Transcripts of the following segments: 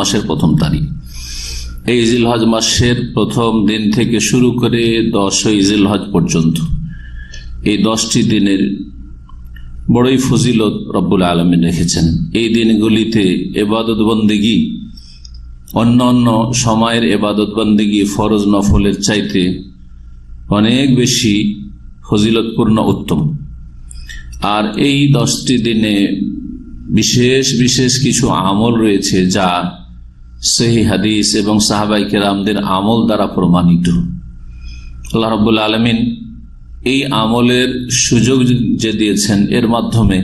মাসের প্রথম তারিখ। এই জিলহজ মাসের প্রথম দিন থেকে শুরু করে 10ই জিলহজ পর্যন্ত এই 10টি দিনের বড়ই ফজিলত রব্বুল আলামিন রেখেছেন। এই দিনগুলিতে ইবাদত বন্দেগী অন্য অন্য সময়ের ইবাদত বন্দেগী ফরজ নফলের চাইতে অনেক বেশি ফজিলতপূর্ণ, উত্তম। আর এই 10টি দিনে বিশেষ বিশেষ কিছু আমল রয়েছে যা সহিহ হাদিস এবং সাহাবায়ে কেরামদের আমল দ্বারা প্রমাণিত। আল্লাহ রাব্বুল আলামিন এই আমলের সুযোগ যে দিয়েছেন, এর মাধ্যমে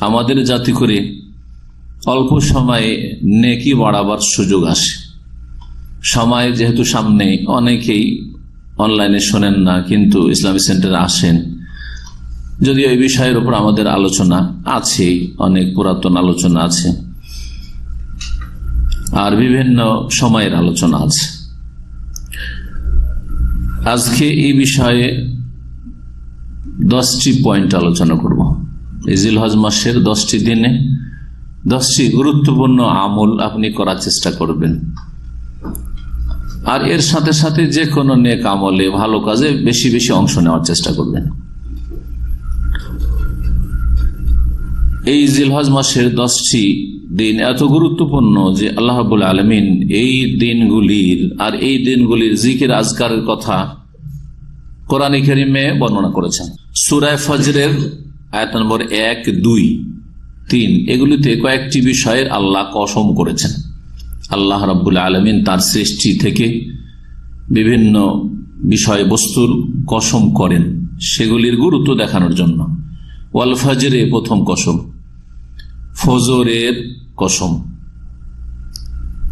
আমাদের জাতি করে অল্প সময়ে নেকি বাড়াবার সুযোগ আসে। সময় যেহেতু সামনে, অনেকেই অনলাইনে শোনেন না, কিন্তু ইসলামিক সেন্টারে আসেন। যদিও এই বিষয়ের উপর আমাদের আলোচনা আছে, অনেক পুরাতন আলোচনা আছে, আর বিভিন্ন সময়ের আলোচনা আছে। আজকে এই বিষয়ে 10টি পয়েন্ট আলোচনা করব। এই জিলহজ মাসের 10টি দিনে 10টি গুরুত্বপূর্ণ আমল আপনি করার চেষ্টা করবেন, আর এর সাথে সাথে যে কোনো নেক আমলে, ভালো কাজে বেশি বেশি অংশ নেওয়ার চেষ্টা করবেন। এই জিলহজ মাসের 10টি দিন এত গুরুত্বপূর্ণ যে আল্লাহ রাব্বুল আলামিন এই দিনগুলির আর এই দিনগুলির জিকির আজকারের কথা কোরআনে কারিমে বর্ণনা করেছেন। সূরা ফজরের আয়াত নম্বর 1, 2, 3 এগুলিতে কয়েকটি বিষয়ের আল্লাহ কসম করেছেন। আল্লাহ রাব্বুল আলামিন তার সৃষ্টি থেকে বিভিন্ন বিষয়বস্তুর কসম করেন, সেগুলির গুরুত্ব দেখানোর জন্য। ওয়াল ফজরে প্রথম কসম, ফজরের কসম।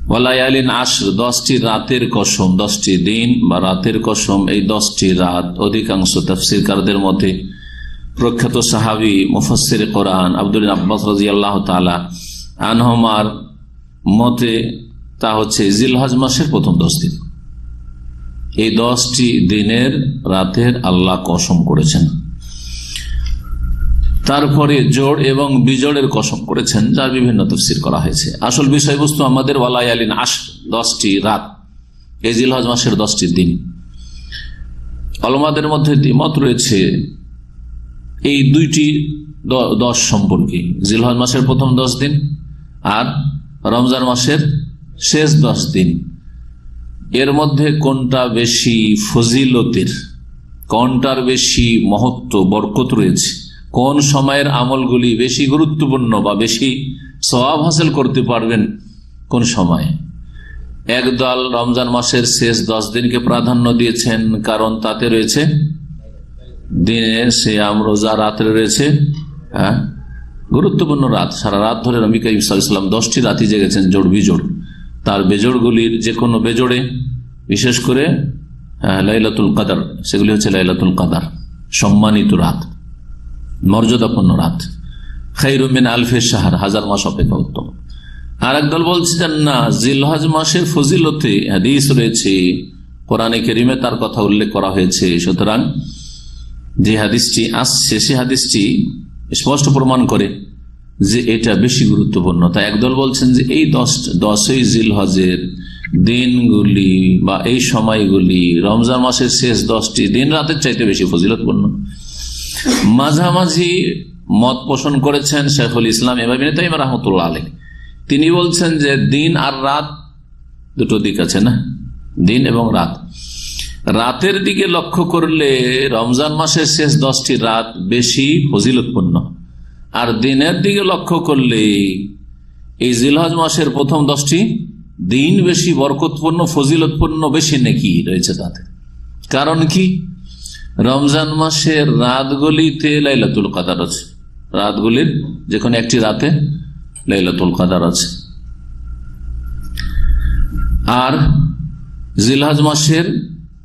ওয়ালায়ালিন আশর 10টি রাতের কসম, 10টি দিন বা রাতের কসম। এই 10টি রাত অধিকাংশ তাফসীরকারদের মতে, প্রখ্যাত সাহাবী মুফাসসির কোরআন আব্দুল আব্বাস রাদিয়াল্লাহু তাআলা আনহুমার মতে তা হচ্ছে জিলহজ মাসের প্রথম 10 দিন। এই 10টি দিনের রাতের আল্লাহ কসম করেছেন। তারপরে জোড় এবং বিজোড়ের কসম করেছেন, যার বিভিন্ন তাফসীর করা হয়েছে। আসল বিষয়বস্তু আমাদের ওয়ালায়ালিন আশর 10টি রাত, এই জিলহজ মাসের 10টি দিন। উলামাদের মধ্যে দ্বিমত রয়েছে এই 2টি 10 সম্পর্কে, জিলহজ মাসের প্রথম 10 দিন আর রমজান মাসের শেষ 10 দিন। এর মধ্যে কোনটা বেশি ফজিলতের, কোনটার বেশি মহত্ব বরকত রয়েছে, কোন সময়ের আমলগুলি বেশি গুরুত্বপূর্ণ বা বেশি সওয়াব হাসিল করতে পারবেন কোন সময়। একদল রমজান মাসের শেষ 10 দিনকে প্রাধান্য দিয়েছেন, কারণ তাতে রয়েছে দিনে সিয়াম, রোজা, রাত্রে রয়েছে গুরুত্বপূর্ণ রাত। সারা রাত ধরে নবী করিম সাল্লাল্লাহু আলাইহি ওয়াসাল্লাম 10টি রাতই জেগেছেন, জোড় বিজোড়। তার বেজোড়গুলির যে কোনো বেজোড়ে, বিশেষ করে লাইলাতুল কদর, সেগুলি হচ্ছে লাইলাতুল কদর, সম্মানিত রাত, মর্যাদাপূর্ণ রাত। খায়রুম মিন আলফি শাহর, 1000 মাস অপেক্ষা উত্তম। আর একদল বলছেন না, জিলহজ মাসের ফজিলতে হাদিস রয়েছে, কোরআনে কারিমে তার কথা উল্লেখ করা হয়েছে। সুতরাং যে হাদিসটি আসছে, সে হাদিসটি স্পষ্ট প্রমাণ করে যে এটা বেশি গুরুত্বপূর্ণ। তাই একদল বলছেন যে এই 10ই জিলহজের দিনগুলি বা এই সময়গুলি রমজান মাসের শেষ 10টি দিন রাতের চাইতে বেশি ফজিলতপূর্ণ। মাঝামাঝি মত পোষণ করেছেন শেখুল ইসলাম ইবনে তাইমিয়া রাহমাতুল্লাহ আলাইহি। তিনি বলছেন যে দিন আর রাত দুটো দিক আছে না, দিন এবং রাত। রাতের দিকে লক্ষ্য করলে রমজান মাসের শেষ 10টি রাত বেশি ফজিলতপূর্ণ, আর দিনের দিকে লক্ষ্য করলে এই জিলহজ মাসের প্রথম 10টি দিন বেশি বরকতপূর্ণ, ফজিলতপূর্ণ, বেশি নেকি রয়েছে তাতে। কারণ কি? রমজান মাসের রাতগুলিতে লাইলাতুল কদর আছে, রাতগুলির যে কোনো একটি রাতে লাইলাতুল কদর আছে। আর জিলহজ মাসের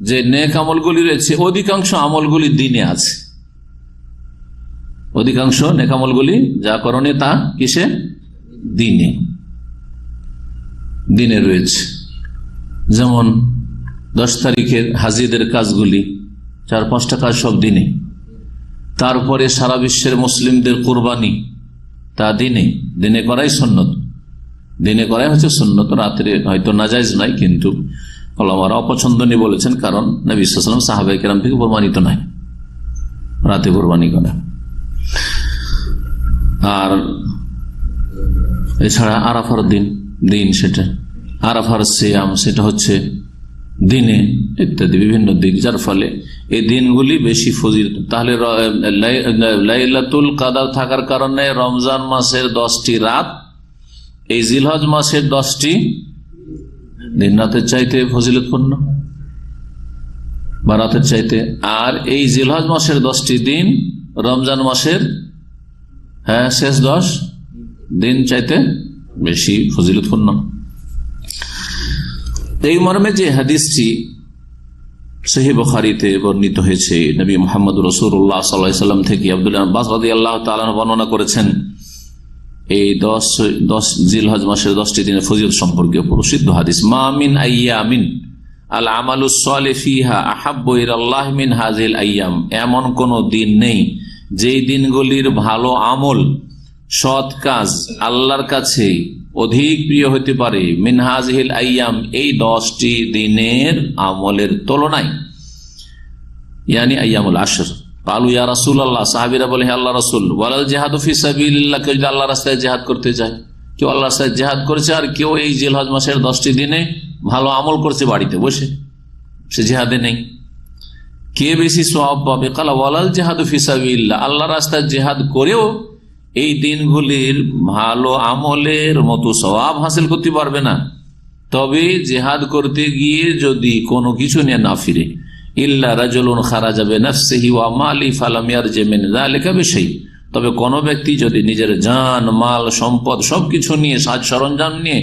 যে নেক আমলগুলি রয়েছে, অধিকাংশ আমলগুলি দিনে আছে। অধিকাংশ নেক আমলগুলি যা করণীয় তা কিসে? দিনে, দিনে রয়েছে। যেমন 10 তারিখের হাজিদের কাজগুলি, 4-5টা কাজ সব দিনে। তারপরে সারা বিশ্বের মুসলিমদের কুরবানি, তা দিনে, দিনে করাই সুন্নত। দিনে করাই হচ্ছে সুন্নত, রাত্রে হয়তো নাজাইজ নয়, কিন্তু ওলামারা অপছন্দনীয় বলেছেন, কারণ নবী সাল্লাল্লাহু আলাইহি ওয়াসাল্লাম সাহাবায়ে কেরাম থেকে প্রমাণিত নয় রাতে কুরবানি করা। আর এছাড়া আরাফার দিন সেটা আরাফার সিয়াম, সেটা হচ্ছে দিনে ইত্যাদি বিভিন্ন দিক, যার ফলে এই দিনগুলি বেশি ফজিলত। তাহলে লাইলাতুল কদর থাকার কারণে রমজান মাসের 10টি রাত এই জিলহজ মাসের 10টি দিন রাতের চাইতে ফজিলতপূর্ণ বা রাতের চাইতে, আর এই জিলহজ মাসের 10টি দিন রমজান মাসের শেষ 10 দিন চাইতে বেশি ফজিলতপূর্ণ। এই মর্মে যে হাদিসটি সহিহ বুখারীতে বর্ণিত হয়েছে, নবী মুহাম্মদ রাসূলুল্লাহ সাল্লাল্লাহু আলাইহি ওয়াসাল্লাম থেকে আব্দুল্লাহ ইবনে আব্বাস রাদিয়াল্লাহু তাআলা বর্ণনা করেছেন এই 10 জিলহজ মাসের 10টি দিনের ফজিলত সম্পর্কে প্রসিদ্ধ হাদিস। মা মিন আইয়ামিন আল আমালুস সালিহ ফিহা আহাব্বু ইলাল্লাহ মিন হাযিল আইয়াম, এমন কোন দিন নেই যেই দিনগুলির ভালো আমল, সৎ কাজ আল্লাহর কাছে অধিক প্রিয় হতে পারে মিন হাযিল আইয়াম, এই 10টি দিনের আমলের তুলনায়, ইয়ানি আইয়ামুল আশর। কালু ইয়া রাসূলুল্লাহ, সাহাবীরা বলে হে আল্লাহর রাসূল, ওয়ালাল জিহাদু ফি সাবিলিল্লাহ, কেউ যদি আল্লাহর রাস্তায় জিহাদ করতে যায়, কেউ আল্লাহর রাস্তায় জিহাদ করেছে আর কেউ এই জিলহজ মাসের 10টি দিনে ভালো আমল করছে বাড়িতে বসে, সে জিহাদে নেই, কে বেশি সওয়াব পাবে? কালা ওয়ালাল জিহাদু ফি সাবিলিল্লাহ, আল্লাহর রাস্তায় জিহাদ করেও এই দিনগুলির ভালো আমলের মতো সওয়াব হাসিল করতে পারবে না, তবে জিহাদ করতে গিয়ে যদি কোনো কিছু নিয়ে না ফিরে, ইল্লা রাজুলুন খারাজা বিনাফসিহি ওয়া মালি ফালাম ইয়ারজি মিন যালিকা বিশাই, তবে কোন ব্যক্তি যদি নিজের জান, মাল, সম্পদ সবকিছু নিয়ে, সাজ সরঞ্জাম নিয়ে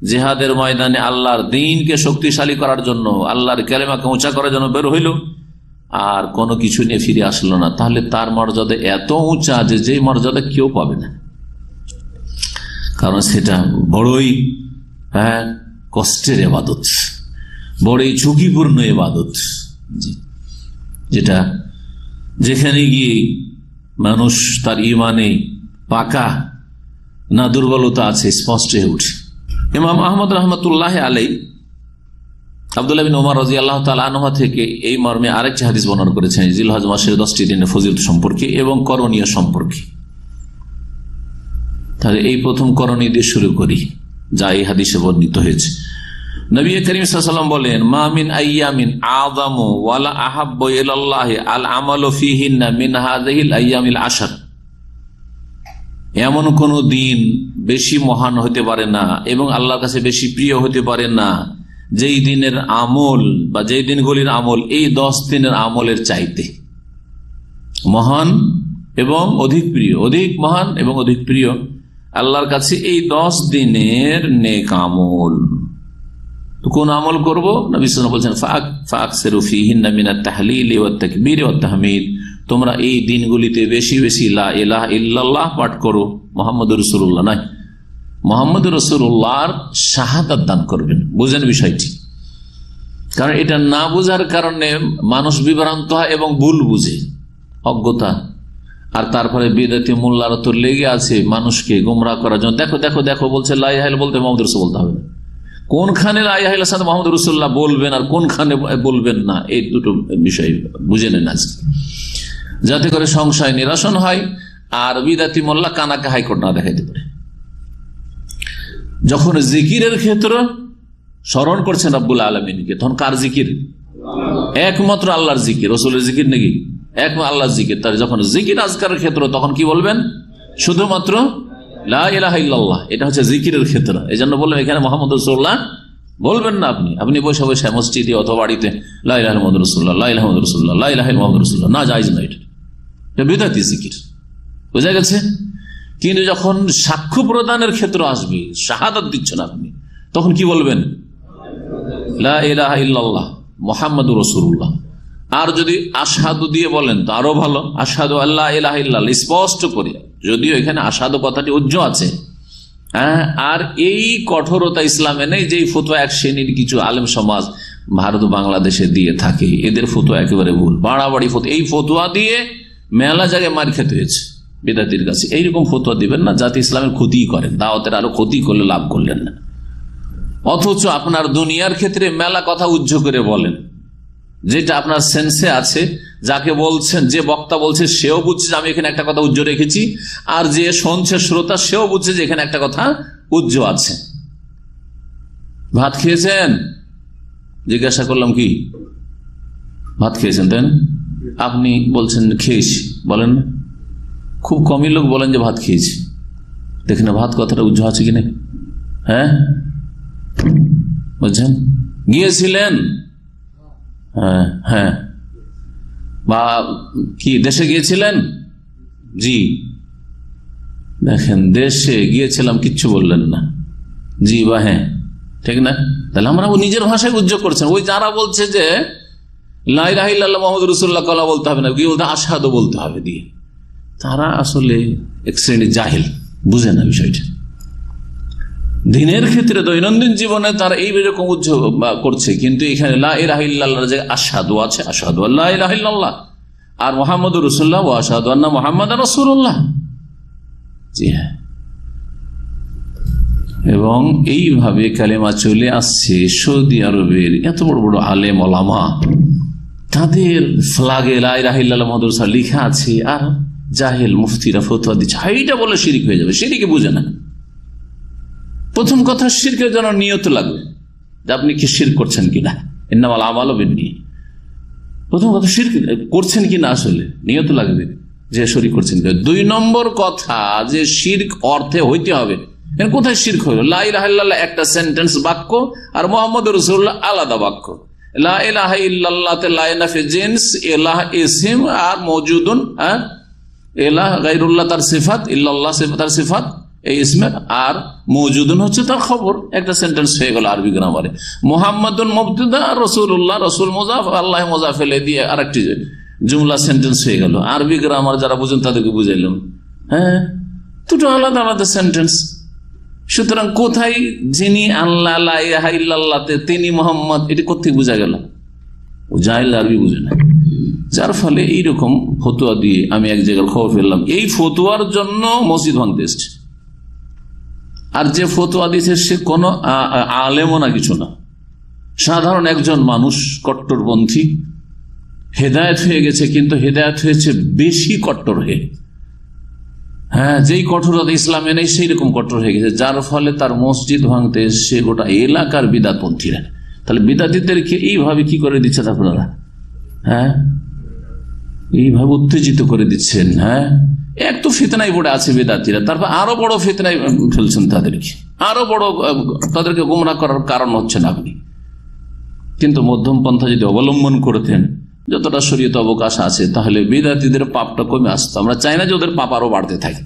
জিহাদের ময়দানে আল্লাহর দ্বীনকে শক্তিশালী করার জন্য, আল্লাহর কালেমাকে উঁচা করার জন্য বের হইল আর কোনো কিছু নিয়ে ফিরে আসলো না, তাহলে তার মর্যাদা এত উঁচা যে মর্যাদা কেউ পাবে না, কারণ সেটা বড়ই কষ্টের ইবাদত, বড়ই ঝুঁকিপূর্ণ ইবাদত, যেটা যেখানে গিয়ে মানুষ তার ইমানে পাকা না দুর্বলতা আছে স্পষ্ট হয়ে উঠে। ইমাম আহমদ রহমতুল্লাহ আলাইহি আব্দুল্লাহ বিন উমর রাদিয়াল্লাহু তাআলা আনহু থেকে এই মর্মে আরেকটি হাদিস বর্ণনা করেছেন জিলহজ মাসের 10টি দিনের ফজিলত সম্পর্কে এবং করণীয় সম্পর্কে। তাহলে এই প্রথম করণীয় দিয়ে শুরু করি, যা এই হাদিসে বর্ণিত হয়েছে। নবী করিম সাল্লাল্লাহু আলাইহি ওয়াসাল্লাম বলেন, মা মিন আইয়ামিন আযামু ওয়ালা আহাব্বু ইলাল্লাহি আল আমালু ফীহিন্না মিন হাযিহিল আইয়ামিল আশর, এমন কোন দিন বেশি মহান হতে পারে না এবং আল্লাহর কাছে বেশি প্রিয় হতে পারে না যেই দিনের আমল বা যেই দিনগুলির আমল এই 10 দিনের আমলের চাইতে মহান এবং অধিক প্রিয়, অধিক মহান এবং অধিক প্রিয় আল্লাহর কাছে এই 10 দিনের নেক আমল। তো কোন আমল করব? নবী সাল্লাল্লাহু আলাইহি ওয়াসাল্লাম বলেছেন, ফাকসিরু ফীহিন্না মিনাত তাহলিল ওয়াত তাকবীর ওয়াত তাহমিদ, তোমরা এই দিনগুলিতে বেশি বেশি লা ইলাহা ইল্লাল্লাহ পাঠ করো, মুহাম্মদুর রাসূলুল্লাহ নয়, মুহাম্মদুর রাসূলুল্লাহর শাহাদাত দান করবেন। বুঝেন বিষয়টি, কারণ এটা না বোঝার কারণে মানুষ বিভ্রান্ত হয় এবং ভুল বুঝে, অজ্ঞতা, আর তারপরে বিদআতি মোল্লারা তো লেগে আছে মানুষকে গোমরাহ করার জন্য। দেখো দেখো দেখো বলছে লা ইলাহা ইল্লাল্লাহ বলতে মুহাম্মদুর রাসূল বলতে হবে না, কোনখানে লা ইলাহা ইল্লাল্লাহ মুহাম্মদুর রাসূলুল্লাহ বলবেন আর কোনখানে বলবেন না, এই দুটো বিষয় বুঝে নেন আজকে, যাতে করে সংশয় নিরসন হয় আর বিদআতি মোল্লা কানাকে হাইকোর্ট না দেখাইতে পারে। যখন জিকিরের ক্ষেত্র স্মরণ করছেন রব্বুল আলামিনকে, তখন কার জিকির? একমাত্র আল্লাহর জিকির, রাসূলের জিকির নাকি? একমাত্র আল্লাহর জিকির। তার যখন জিকির আজকারের ক্ষেত্র, তখন কি বলবেন? শুধুমাত্র লা ইলাহা ইল্লাল্লাহ, এটা হচ্ছে জিকিরের ক্ষেত্র। এই জন্য বললাম এখানে মুহাম্মদ রাসূলুল্লাহ বলবেন না, আপনি বসে বসে মসজিদে অথবা বাড়িতে লা ইলাহা ইল্লাল্লাহ রাসূলুল্লাহ, লা ইলাহা ইল্লাল্লাহ রাসূলুল্লাহ, লা ইলাহা ইল্লাল্লাহ রাসূলুল্লাহ, না, জায়েজ নয়, এটা বিদআতি জিকির। বুঝা গেছে? কিন্তু যখন সাক্ষ্য প্রদানের ক্ষেত্র আসবে, শাহাদাত দিচ্ছেন আপনি, তখন কি বলবেন? লা ইলাহা ইল্লাল্লাহ মুহাম্মাদুর রাসূলুল্লাহ। আর যদি আশহাদু দিয়ে বলেন তো আরো ভালো, আশহাদু আল্লা ইলাহা ইল্লাল্লাহ স্পষ্ট করে, যদিও এখানে আশহাদু কথাটি উজ্জ্ব আছে। আর এই কঠোরতা ইসলামে নেই, যে ফতোয়া এক শ্রেণীর কিছু আলেম সমাজ ভারত বাংলাদেশে দিয়ে থাকে, এদের ফতোয়া একেবারে ভুল, বাড়াবাড়ি ফতোয়া। এই ফতোয়া দিয়ে মেলা জায়গায় মার খেতে হয়েছে, বিদাতির কাছে এইরকম ফতোয়া দিবেন না যাতে ইসলামের ক্ষতি করেন, দাওয়াতের আরো ক্ষতি করলে লাভ করলেন না। অথচ আপনার দুনিয়ার ক্ষেত্রে মেলা কথা উজ্জ করে বলেন, যেটা আপনার সেন্সে আছে, যাকে বলছেন, যে বক্তা বলছে সেও বুঝছে যে আমি এখানে একটা কথা উজ্জ রেখেছি, আর যে শুনছে শ্রোতা সেও বুঝছে যে এখানে একটা কথা উজ্জ আছে। ভাত খেয়েছেন? জিজ্ঞাসা করলাম কি ভাত খেয়েছেন, তাই না? আপনি বলছেন খেয়েছি, বলেন না? খুব কমই লোক বলেন যে ভাত খেয়েছি। দেখেন ভাত কথাটা উজ্জ আছে কিনা। হ্যাঁ, বুঝছেন? গিয়েছিলেন? হ্যাঁ হ্যাঁ। বা কি দেশে গিয়েছিলেন? জি। দেখেন দেশে গিয়েছিলাম কিচ্ছু বললেন না, জি বা হ্যাঁ, ঠিক না? তাহলে আমরা নিজের ভাষায় উজ্জ করছেন। ওই যারা বলছে যে লা ইলাহা ইল্লাল্লাহ মুহাম্মাদুর রাসূলুল্লাহ কলা বলতে হবে না, কি বলতে আশহাদু বলতে হবে দিয়ে, তারা আসলে এক শ্রেণীর জাহেল, বুঝে না বিষয়টা। দিনের ক্ষেত্রে দৈনন্দিন জীবনে তারা এইরকম উজ্জ করছে, কিন্তু এখানে লা ইলাহা ইল্লাল্লাহর যে আশহাদু আছে, আশহাদু আল্লা ইলাহা ইল্লাল্লাহ, আর মুহাম্মাদুর রাসূলুল্লাহ ওয়া আশহাদু আন্না মুহাম্মাদান রাসূলুল্লাহ। জি হ্যাঁ। এবং এইভাবে কালেমা চলে আসছে। সৌদি আরবের এত বড় বড় আলেম ওলামা, তাদের ফ্লাগে লা ইলাহা ইল্লাল্লাহ মুহাম্মাদুর রাসূলুল্লাহ লেখা আছে, আর জাহেল মুফতিরা ফতোয়া দিচ্ছে এইটা বলে শিরক হয়ে যাবে। শিরকে বুঝে না। প্রথম কথা, শিরকের জন্য নিয়ত লাগবে যে আপনি কি শিরক করছেন কিনা, ইন্নামাল আমালু বিন্নিয়াত। প্রথম কথা, শিরক করছেন কিনা আসলে নিয়ত লাগবে যে শরীক করছেন কিনা। 2 নম্বর কথা, যে শিরক অর্থে হইতে হবে। কোথায় শিরক হইল? লা ইলাহা ইল্লাল্লাহ একটা সেন্টেন্স বাক্য, আর মুহাম্মদুর রাসূলুল্লাহ আলাদা বাক্য। লা ইলাহা ইল্লাল্লাহতে লা নাফি জিনস, ইলাহ ইসম, আর মওজুদুন ইলাহ গায়রুল্লাহ তার সিফাত, ইল্লাল্লাহ তার সিফাত এই ইসমের, আর মওজুদুন হচ্ছে তার খবর। একটা সেন্টেন্স হয়ে গেল আরবি গ্রামারে। মুহাম্মাদুন মুবতাদা, আর রাসূলুল্লাহ রাসূল মুযাফ, আল্লাহ মুযাফ ইলাইহি দিয়ে আরেকটি জুমলা সেন্টেন্স হয়ে গেল। আরবি গ্রামার যারা বুঝেন তাদেরকে বুঝাইলাম। হ্যাঁ, দুটো আলাদা আলাদা সেন্টেন্স। সুতরাং কোথায় যিনি আল্লাহ লা ইলাহা ইল্লাল্লাহতে তিনি মুহাম্মদ, এটি কোথেকে বোঝা গেল? ও জাহেল, আরবি বুঝে না। যার ফলে এইরকম ফতোয়া দিয়ে আমি এক জায়গায় খবর পেলাম, এই ফতোয়ার জন্য মসজিদ ভাঙতে এসছে। আর যে ফতোয়া দিয়েছে সে কোনো আলেমও না, কিছু না, সাধারণ একজন মানুষ, কট্টরপন্থী, হেদায়েত হয়ে গেছে, কিন্তু হেদায়েত হয়েছে বেশি কট্টর হয়ে। হ্যাঁ, যেই কঠোরতা ইসলামে নেই সেই রকম কঠোর হয়ে গেছে, যার ফলে তার মসজিদ ভাঙতে এসছে গোটা এলাকার বিদাতপন্থীরা। তাহলে বিদাতীদেরকে এইভাবে কি করে দিচ্ছেন আপনারা? হ্যাঁ, এইভাবে উত্তেজিত করে দিচ্ছেন। হ্যাঁ, এক তো ফিতনায় পড়ে আছে বিদাতীরা, তারপর আরো বড় ফিতনায় ফেলছেন তাদেরকে, আরো বড় তাদেরকে গোমরাহ করার কারণ হচ্ছেন আপনি। কিন্তু মধ্যম পন্থা যদি অবলম্বন করতেন, যতটা শরীয়তে অবকাশ আছে, তাহলে বিদাতীদের পাপটা কমে আসতো। আমরা চাই না যে ওদের পাপ আরো বাড়তে থাকে।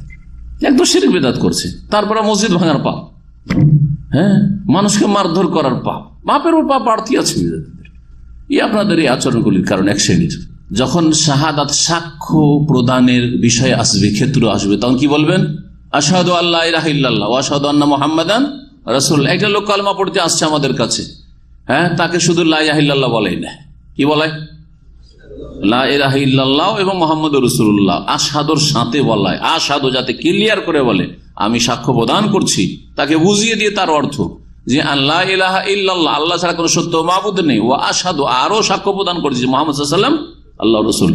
একদম শিরক বিদাত করছে, তারপরে মসজিদ ভাঙার পাপ, হ্যাঁ, মানুষকে মারধর করার পাপ, পাপের ওর পাপ বাড়তি আছে বিদাতীদের। আপনাদের এই আচরণগুলির কারণ এক শ্রেণীর। যখন শাহাদাত সাক্ষ্য প্রদানের বিষয় আসবে, ক্ষেত্র আসবে, তখন কি বলবেন? আশহাদু আল্লা ইলাহা ইল্লাল্লাহ ওয়া আশহাদু আন্না মুহাম্মাদান রাসূলুল্লাহ। একটা লোক কালেমা পড়তে আসছে আমাদের কাছে, হ্যাঁ, তাকে শুধু লা ইলাহা ইল্লাল্লাহ বলেই না, কি বলে? লা ইলাহা ইল্লাল্লাহ এবং মুহাম্মাদুর রাসূলুল্লাহ আশহাদুর সাথে বলায়। আশহাদু যাতে ক্লিয়ার করে বলে, আমি সাক্ষ্য প্রদান করছি, তাকে বুঝিয়ে দিয়ে তার অর্থ যে লা ইলাহা ইল্লাল্লাহ, আল্লাহ ছাড়া কোনো সত্য মাবুদ নেই, ওয়া আশহাদু, আরো সাক্ষ্য প্রদান করছি মুহাম্মদ সাল্লাল্লাহু আলাইহি ওয়াসাল্লাম আল্লাহর রাসূল।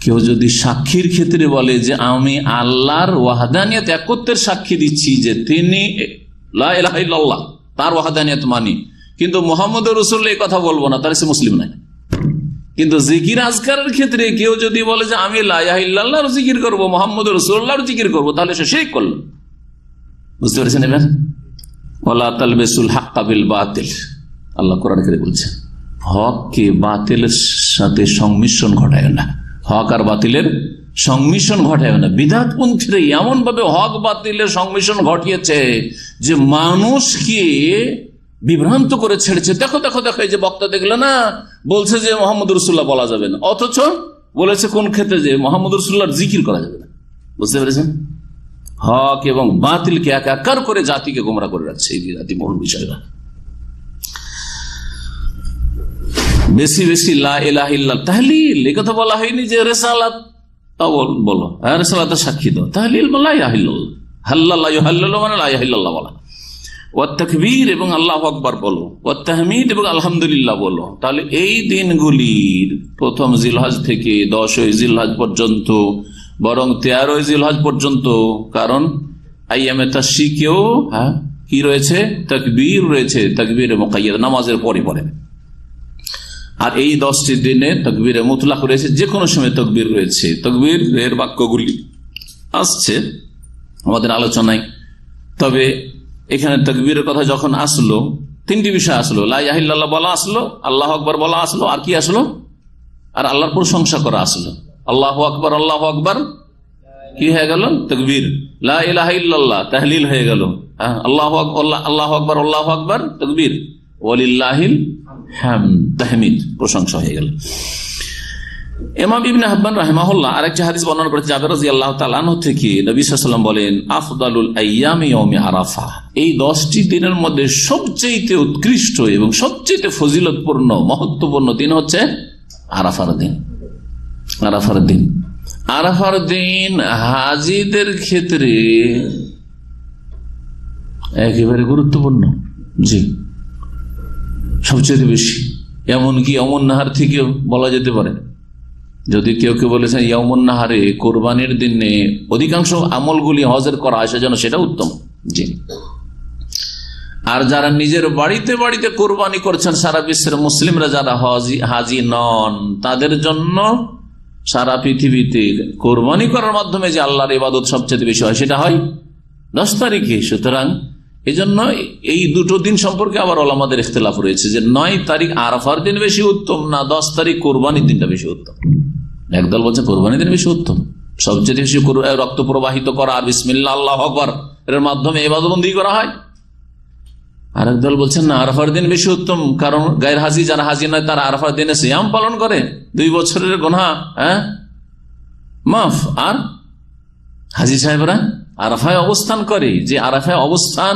কেউ যদি সাক্ষীর ক্ষেত্রে বলে যে আমি আল্লাহর ওয়াহদানিয়ত, একত্বের সাক্ষী দিচ্ছি যে তিনি লা ইলাহা ইল্লাল্লাহ, তার ওয়াহদানিয়ত মানি, কিন্তু মুহাম্মদুর রাসূলুল্লাহ এই কথা বলবো না, তাহলে সে মুসলিম নাই। কিন্তু জিকির আজকারের ক্ষেত্রে কেউ যদি বলে যে আমি লা ইলাহা ইল্লাল্লাহর জিকির করব, মুহাম্মদুর রাসূলুল্লাহর জিকির করব, তাহলে সে শিরক করলো। বুঝতে পেরেছেন এবার? ওয়ালা তালবিসুল হাক্কা বিল বাতিল, আল্লাহ কোরআনে বলছেন, হককে বাতিলের সাথে সংমিশ্রণ ঘটায় না, হক আর বাতিলের সংমিশ্রণ ঘটায় না। বিদআতপন্থীরা এমন ভাবে হক বাতিলের সংমিশ্রণ ঘটিয়েছে যে মানুষকে বিভ্রান্ত করে ছেড়েছে। দেখো দেখো দেখো, এই যে বক্তা দেখলে না, বলছে যে মুহাম্মদুর রাসূলুল্লাহ বলা যাবে না, অথচ বলেছে কোন ক্ষেত্রে যে মুহাম্মদুর রাসূলুল্লাহর জিকির করা যাবে না। বুঝতে পেরেছেন? হক এবং বাতিলকে একাকার করে জাতিকে গোমরাহ করে রাখছে এই জাতি মূল বিষয়টা। বেশি বেশি লা ইলাহা ইল্লাল্লাহ তাহলিল, এই কথা বলা হয়নি যে রিসালাত, তা বলো, আর সালাতে সাক্ষী দাও, তাহলিল লা ইলাহা ইল্লাল্লাহ, হাল্লাল্লাহু ইউহাল্লিলু মানে লা ইলাহা ইল্লাল্লাহ বলা, ওয়াত তাকবীর এবং আল্লাহু আকবার বলো, ওয়াত তাহমিদ এবং আলহামদুলিল্লাহ বলো। তাহলে এই দিনগুলির প্রথম জিলহজ থেকে 10ই জিলহজ পর্যন্ত, বরং 13ই জিলহজ পর্যন্ত, কারণ আইয়ামে তাশরিকেও কি রয়েছে, তাকবীর রয়েছে, তাকবীর মুকাইয়াদ, নামাজের পরে পরে। আর এই 10টি দিনে তাকবীরে মুতলাক রয়েছে, যে কোনো সময় তাকবীর রয়েছে। তাকবীরের বাক্যগুলি আসছে আমাদের আলোচনায়। তবে এখানে তাকবীরের কথা যখন আসলো, 3টি বিষয় আসলো, লা ইলাহা ইল্লাল্লাহ বলা আসলো, আল্লাহু আকবার বলা আসলো, আর কি আসলো, আর আল্লাহর প্রশংসা করা আসলো। আল্লাহু আকবার, আল্লাহু আকবার কি হয়ে গেল, তাকবীর। লা ইলাহা ইল্লাল্লাহ তাহলিল হয়ে গেল। আল্লাহু আকবার, আল্লাহু আকবার তাকবীর, ওয়ালিল্লাহিল হামদ তাহমিদ প্রশংসা হয়ে গেল। ইমাম ইবনে হিব্বান রাহিমাহুল্লাহ আরেকটি হাদিস বর্ণনা করেছেন জাবের রাদিয়াল্লাহু তাআলা আনহু থেকে, নবী সাল্লাল্লাহু আলাইহি ওয়াসাল্লাম বলেন, আফদালুল আইয়ামি ইয়াউমি আরাফা, এই 10টি দিনের মধ্যে সবচেয়ে উৎকৃষ্ট এবং সবচেয়ে ফজিলতপূর্ণ মহত্বপূর্ণ দিন হচ্ছে আরাফার দিন। আরাফার দিন, আরাফার দিন হাজীদের ক্ষেত্রে একেবারে গুরুত্বপূর্ণ, জি সবচেয়ে বেশি। এমনকি ইয়ামুন নাহার থেকেও বলা যেতে পারে। যদি কেউ কেউ বলেছেন ইয়ামুন নাহারে কোরবানির দিনে অধিকাংশ আমলগুলি হজের করা হয়, সেজন্য সেটা উত্তম, জি। আর যারা নিজের বাড়িতে বাড়িতে কোরবানি করছেন, সারা বিশ্বের মুসলিমরা যারা হাজি নন, তাদের জন্য সারা পৃথিবীতে কোরবানি করার মাধ্যমে যে আল্লাহর ইবাদত সবচেয়ে বেশি হয়, সেটা হয় 10 তারিখে। সুতরাং এই জন্য এই দুটো দিন সম্পর্কে আবার ওলামাদের ইখতিলাফ রয়েছে যে 9 তারিখ আরাফার দিন বেশি উত্তম না 10 তারিখ কোরবানির দিনটা বেশি উত্তম। একদল বলছে কোরবানির দিন বেশি উত্তম, সবচেয়ে বেশি রক্ত প্রবাহিত করা আর বিসমিল্লাহ আল্লাহু আকবার এর মাধ্যমে ইবাদতবন্দি করা হয়। আর একদল বলছেন না, আরাফার দিন বেশি উত্তম, কারণ গায়ের হাজি যারা হাজি নয় তারা আরাফার দিনে সিয়াম পালন করে, 2 বছরের গুনাহ মাফ। আর হাজি সাহেবরা আরাফায় অবস্থান করে, যে আরাফায় অবস্থান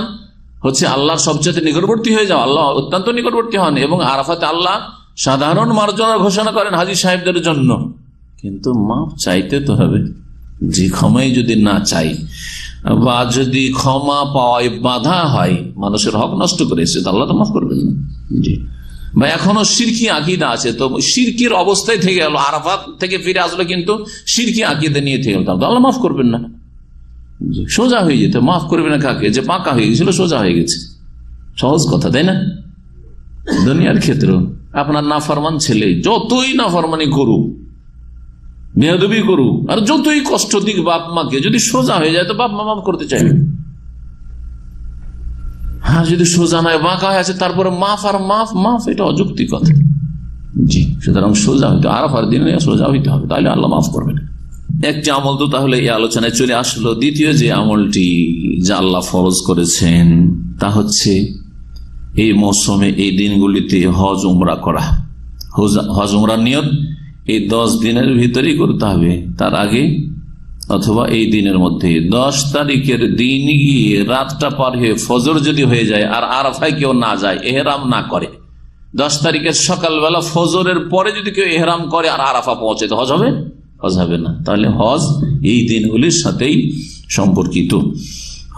হচ্ছে আল্লাহর সবচেয়ে নিকটবর্তী হয়ে যাও, আল্লাহ অত্যন্ত নিকটবর্তী হন, এবং আরাফাতে আল্লাহ সাধারণ মার্জনা ঘোষণা করেন হাজি সাহেবদের জন্য। কিন্তু মাফ চাইতে তো হবে, যে ক্ষমাই যদি না চাই বা যদি ক্ষমা পাওয়ায় বাধা হয়, মানুষের হক নষ্ট করেছে, তো আল্লাহ তো মাফ করবেন না, জি। বা এখনো শিরকি আকীদা আছে, তো শিরকির অবস্থায় থেকে গেল, আরাফাত থেকে ফিরে আসলো কিন্তু শিরকি আকীদা নিয়ে থেকে গেল, তো আল্লাহ মাফ করবেন না, সোজা হয়ে যেত। মাফ করবে না কাকে, যে পাকা হয়ে গেছিল সোজা হয়ে গেছে, সহজ কথা, তাই না? দুনিয়ার ক্ষেত্রে আপনার নাফরমান ছেলে যতই নাফরমানি করুক, বেয়াদবি করুক, আর যতই কষ্ট দিক বাপ মাকে, যদি সোজা হয়ে যায় তো বাপ মা মাফ করতে চাইবে। হ্যাঁ, যদি সোজা নয় বাঁকা হয়ে আছে তারপরে মাফ আর মাফ মাফ, এটা অযৌক্তিক কথা, জি। সুতরাং সোজা হইতে, আরাফার দিনে সোজা হইতে হবে, তাহলে আল্লাহ মাফ করবেন। একটি আমল তো তাহলে এই আলোচনায় চলে আসলো। দ্বিতীয় যে আমলটি যা আল্লাহ ফরজ করেছেন তা হচ্ছে এই মৌসুমে, এই দিনগুলিতে হজ উমরা করা। হজ উমরার নিয়ত এই 10 দিনের ভিতরেই করতে হবে, তার আগে অথবা এই দিনের মধ্যে। 10 তারিখের দিন গিয়ে রাতটা পার হয়ে ফজর যদি হয়ে যায় আর আরাফায় কেউ না যায়, এহরাম না করে, 10 তারিখের সকালবেলা ফজরের পরে যদি কেউ এহরাম করে আর আরাফা পৌঁছে, তো হজ হবে? হজ হবে না। তাহলে হজ এই দিনগুলির সাথেই সম্পর্কিত,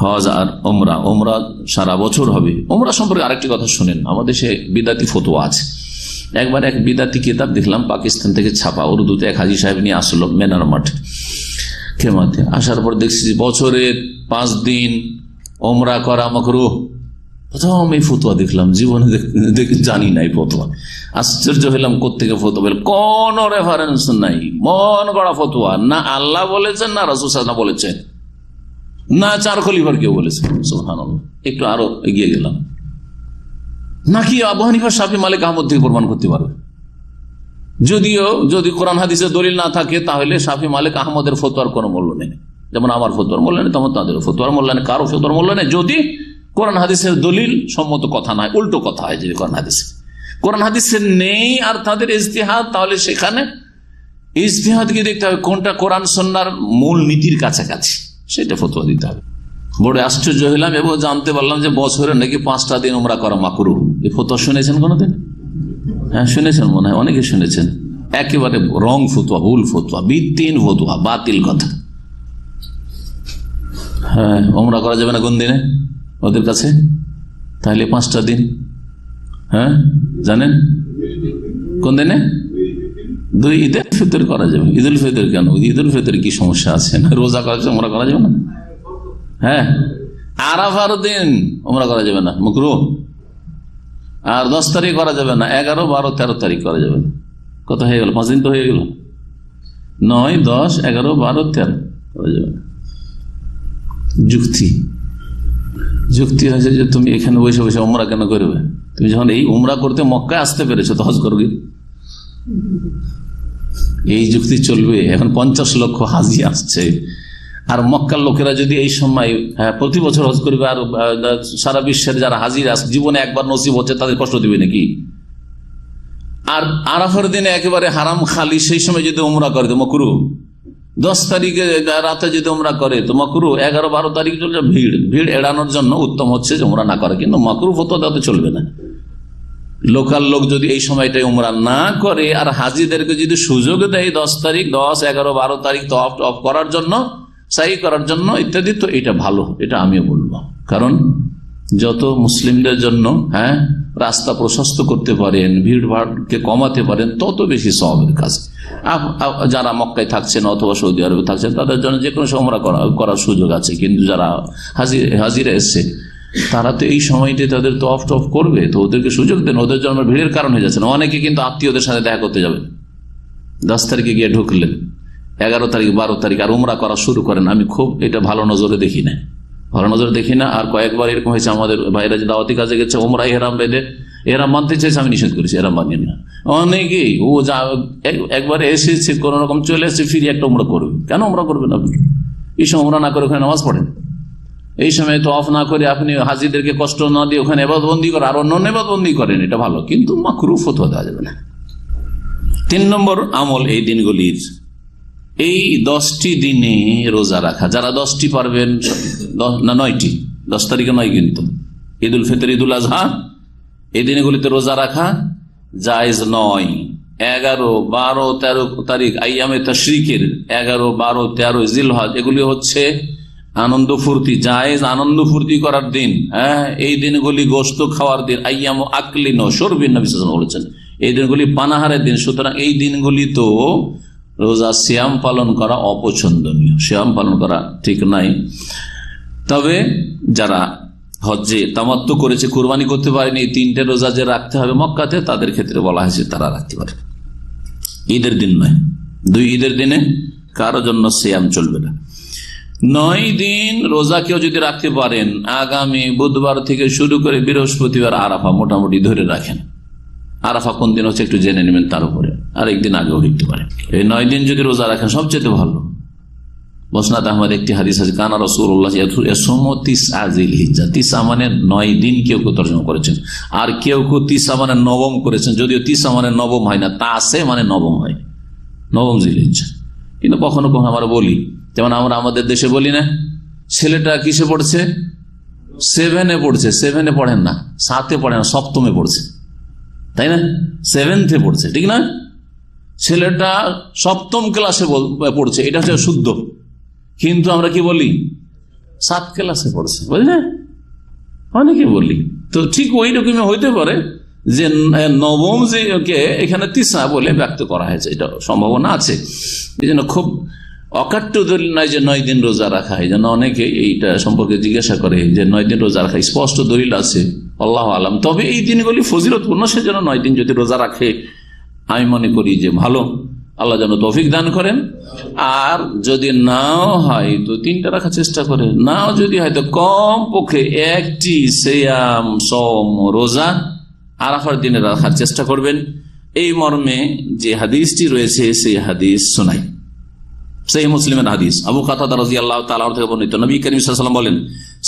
হজ আর ওমরা। ওমরা সারা বছর হবে। ওমরা সম্পর্কে আরেকটি কথা শুনেন, আমাদের সে বিদাতি ফতোয়া আছে। একবার এক বিদাতি কিতাব দেখলাম পাকিস্তান থেকে ছাপা, উর্দুতে, এক হাজি সাহেব নিয়ে আসলো মেনার মাঠে খেমাতে। আসার পর দেখছি বছরে 5 দিন ওমরা করা মাকরুহ। প্রথম এই ফতোয়া দেখলাম, জীবনে জানি নাই ফতোয়া। আশ্চর্য হলাম, কোত্থেকে ফতোয়া পেল? কোন রেফারেন্স নাই, মন গড়া ফতোয়া। না আল্লাহ বলেছেন, না রাসূল সাল্লাল্লাহু আলাইহি ওয়াসাল্লাম বলেছেন, না 4 খলিফার কেউ বলেছেন। সুবহানাল্লাহ। একটু আরো এগিয়ে গেলাম, নাকি আবু হানিফা, শাফি, মালিক, আহমদ থেকে প্রমাণ করতে পারবে। যদিও যদি কোরআন হাদিসের দলিল না থাকে, তাহলে শাফি, মালিক, আহমদের ফতোয়ার কোনো মূল্য নেই। যেমন আমার ফতোয়ার মূল্য নেই, তেমন তাদের ফতোয়ার মূল্য নেই, কারো ফতোয়ার মূল্য নেই, যদি কোরআন হাদিসের দলিল সম্মত কথা নয়, উল্টো কথা হয়। যদি কোরআন হাদিসের নেই আর তাদের ইজতিহাদ, তাহলে সেখানে ইজতিহাদকে দেখতে হবে কোনটা কোরআন সুন্নাহর মূল নীতির কাছাকাছি, সেটা ফতোয়া দিতে হবে। বড় আশ্চর্য হইলাম এবং জানতে পারলাম যে বছরে নাকি 5টা দিন উমরা করা মাকরুহ। এই ফতোয়া শুনেছেন কোনোদিন? হ্যাঁ শুনেছেন, মনে হয় অনেকে শুনেছেন। একেবারে রং ফতুয়া, ভুল ফতুয়া, বিদ্যিন ফতুয়া, বাতিল কথা। হ্যাঁ, ওমরা করা যাবে না কোন দিনে ওদের কাছে? তাহলে 5টা দিন, হ্যাঁ জানেন কোন দিনে? 2 ঈদের ফিতর করা যাবে। ঈদুল ফিতর কেন? ঈদুল ফিতর কি সমস্যা আছে? না রোজা করা যাবে, ওমরা করা যাবে না? হ্যাঁ, আরাফার দিন ওমরা করা যাবে না, মাকরুহ। আর 10 তারিখ করা যাবে না, 11, 12, 13 তারিখ করা যাবে না। কত হয়ে গেল? 5 দিন তো হয়ে গেল। 9, 10, 11, 12, 13 করা যাবে না। যুক্তি হয়েছে যে তুমি এখানে বসে বসে উমরা কেন করবে? তুমি যখন এই উমরা করতে মক্কায় আসতে পেরেছো তো হজ করবে। এই যুক্তি চলবে? এখন 50 লক্ষ হাজি আসছে, আর মক্কার লোকেরা যদি এই সময় প্রতি বছর হজ করবে, আর সারা বিশ্বের যারা হাজির আছে জীবনে একবার নসিব হচ্ছে তাদের কষ্ট দিবে নাকি? আর আরাফার দিনে একেবারে হারাম খালি, সেই সময় যদি উমরা করে তো মাকরুহ। 10 তারিখে রাতে যদি উমরা করে তো মাকরুহ। 11, 12 তারিখ চলছে ভিড় এড়ানোর জন্য উত্তম হচ্ছে যে উমরা না করে, কিন্তু মাকরুহ ফতোয়া দেওয়া চলবে না। লোকাল লোক যদি এই সময়টাই উমরা না করে আর হাজিদেরকে যদি সুযোগ দেয় 10 তারিখ, 10, 11, 12 তারিখ তো অফ করার জন্য, সাই করার জন্য ইত্যাদি, তো এটা ভালো, এটা আমিও বলবো। কারণ যত মুসলিমদের জন্য রাস্তা প্রশস্ত করতে পারেন, ভিড় ভাড়কে কমাতে পারেন, তত বেশি সওয়াবের কাজ। যারা মক্কায় থাকছেন অথবা সৌদি আরবে থাকছেন তাদের জন্য যে কোনো উমরা করার সুযোগ আছে, কিন্তু যারা হাজিরা এসছে তারা তো এই সময়টি তাদের তো অফ করবে, তো ওদেরকে সুযোগ দেন। ওদের জন্য ভিড়ের কারণ হয়ে যাচ্ছে না। অনেকে কিন্তু আত্মীয়দের সাথে দেখা করতে যাবেন, 10 তারিখে গিয়ে ঢুকলেন, 11 তারিখ 12 তারিখ আর উমরা করা শুরু করেন। আমি খুব এটা ভালো নজরে দেখি না। আর কয়েকবার এরকম হয়েছে, আমাদের ভাইরা যে দাওয়াতি কাজে গেছে, উমরা এহরাম বেঁধে এহরাম মানতে চাইছে, আমি নিষেধ করেছি এহরাম বানিয়ে না। অনেকেই ও যা একবার এসেছে কোন রকম চলে এসেছে, ফিরে একটা উমরা করবে। কেন উমরা করবেন আপনি? এই সময় উমরা না করে ওখানে নামাজ পড়েন। এই সময় তো অফ না করে আপনি হাজিদেরকে কষ্ট না দিয়ে ওখানে ইবাদতবন্দি করেন, আর অন্য ইবাদতবন্দি করেন, এটা ভালো, কিন্তু মাকরুহ ফতোয়া দেওয়া যাবে না। 3 নম্বর আমল এই দিনগুলির, এই 10টি দিনে রোজা রাখা। যারা 10টি পারবেন, না 9টি, 10 তারিখে নয়, কিন্তু ঈদুল ফিতর, ঈদুল আজহা, এই দিনগুলিতে রোজা রাখা জায়েজ নয়। 11, 12, 13 তারিখ আইয়ামে তাশরিকের, 11, 12, 13 জিলহজ, এগুলি হচ্ছে আনন্দ ফুর্তি, জায়েজ আনন্দ ফুর্তি করার দিন। এই দিনগুলি গোশত খাওয়ার দিন। আইয়াম আকলিন ও শরবিন, নবী সাল্লাল্লাহু আলাইহি ওয়াসাল্লাম বলেছেন এই দিনগুলি পানাহারের দিন। সুতরাং এই দিনগুলি তো রোজা সিয়াম পালন করা অপছন্দনীয়, সিয়াম পালন করা ঠিক নাই। তবে যারা হজ্জে তামাত্তু করেছে, কুরবানি করতে পারেনি, 3টে রোজা যে রাখতে হবে মক্কাতে, তাদের ক্ষেত্রে বলা হয়েছে তারা রাখতে পারে। ঈদের দিন নয়, 2 ঈদের দিনে কারো জন্য সিয়াম চলবে না। 9 দিন রোজা কেউ যদি রাখতে পারেন, আগামী বুধবার থেকে শুরু করে বৃহস্পতিবার আরাফা মোটামুটি ধরে রাখেন। আরাফা কোন দিন হচ্ছে একটু জেনে নেবেন, তার উপরে আরেকদিন আগেও লিখতে পারেন। এই 9 দিন যদি রোজা রাখেন সবচেয়ে ভালো। মুসনাদ আহমদ একটি হাদিস আছে, কানা রাসূলুল্লাহ ইয়াসুমু 9 জিলহিজ্জা। 9 মানে 9 দিন কেউ তর্জমা করেছেন, আর কেউ 9 মানে নবম করেছেন, যদিও 9 মানে নবম হয় না, তাসে মানে নবম হয়, নবম জিলহিজ্জা। কিন্তু কখনো কখনো আমরা বলি, যেমন আমরা আমাদের দেশে বলি না, ছেলেটা কিসে পড়ছে? 7-এ পড়ছে। 7-এ পড়েন না, 7-এ পড়ে না, 7মে পড়ছে, তাই না? 7th-এ পড়ছে, ঠিক না? ছেলেটা 7ম ক্লাসে পড়ছে, এটা হচ্ছে শুদ্ধ। কিন্তু আমরা কি বলি? 7 ক্লাসে পড়ছে, বুঝলি না? অনেকে বলি। তো ঠিক ওই রকমই হইতে পারে যে নবম যে এখানে 9 বলে ব্যক্ত করা হয়েছে, এটা সম্ভাবনা আছে। এই জন্য খুব অকাট্য দলিল নয় যে 9 দিন রোজা রাখা। এই জন্য অনেকে এইটা সম্পর্কে জিজ্ঞাসা করে যে 9 দিন রোজা রাখা স্পষ্ট দলিল আছে, আল্লাহু আলাম। তবে এই দিনগুলি ফজিলতপূর্ণ, সেজন্য 9 দিন যদি রোজা রাখে আমি মনে করি যে ভালো, আল্লাহ যেন তৌফিক দান করেন। আর যদি নাও হয় তো 3টা রাখার চেষ্টা করে, নাও যদি হয় তো কম পক্ষে 1টি সিয়াম সওম রোজা আরাফার দিনে রাখার চেষ্টা করবেন। এই মর্মে যে হাদিসটি রয়েছে সেই হাদিস শোনাই, সহিহ মুসলিমের হাদিস। আবু কাতাদা রাদিয়াল্লাহু তাআলা থেকে বর্ণিত, নবী করিম সাল্লাল্লাহু আলাইহি ওয়াসাল্লাম বলেন,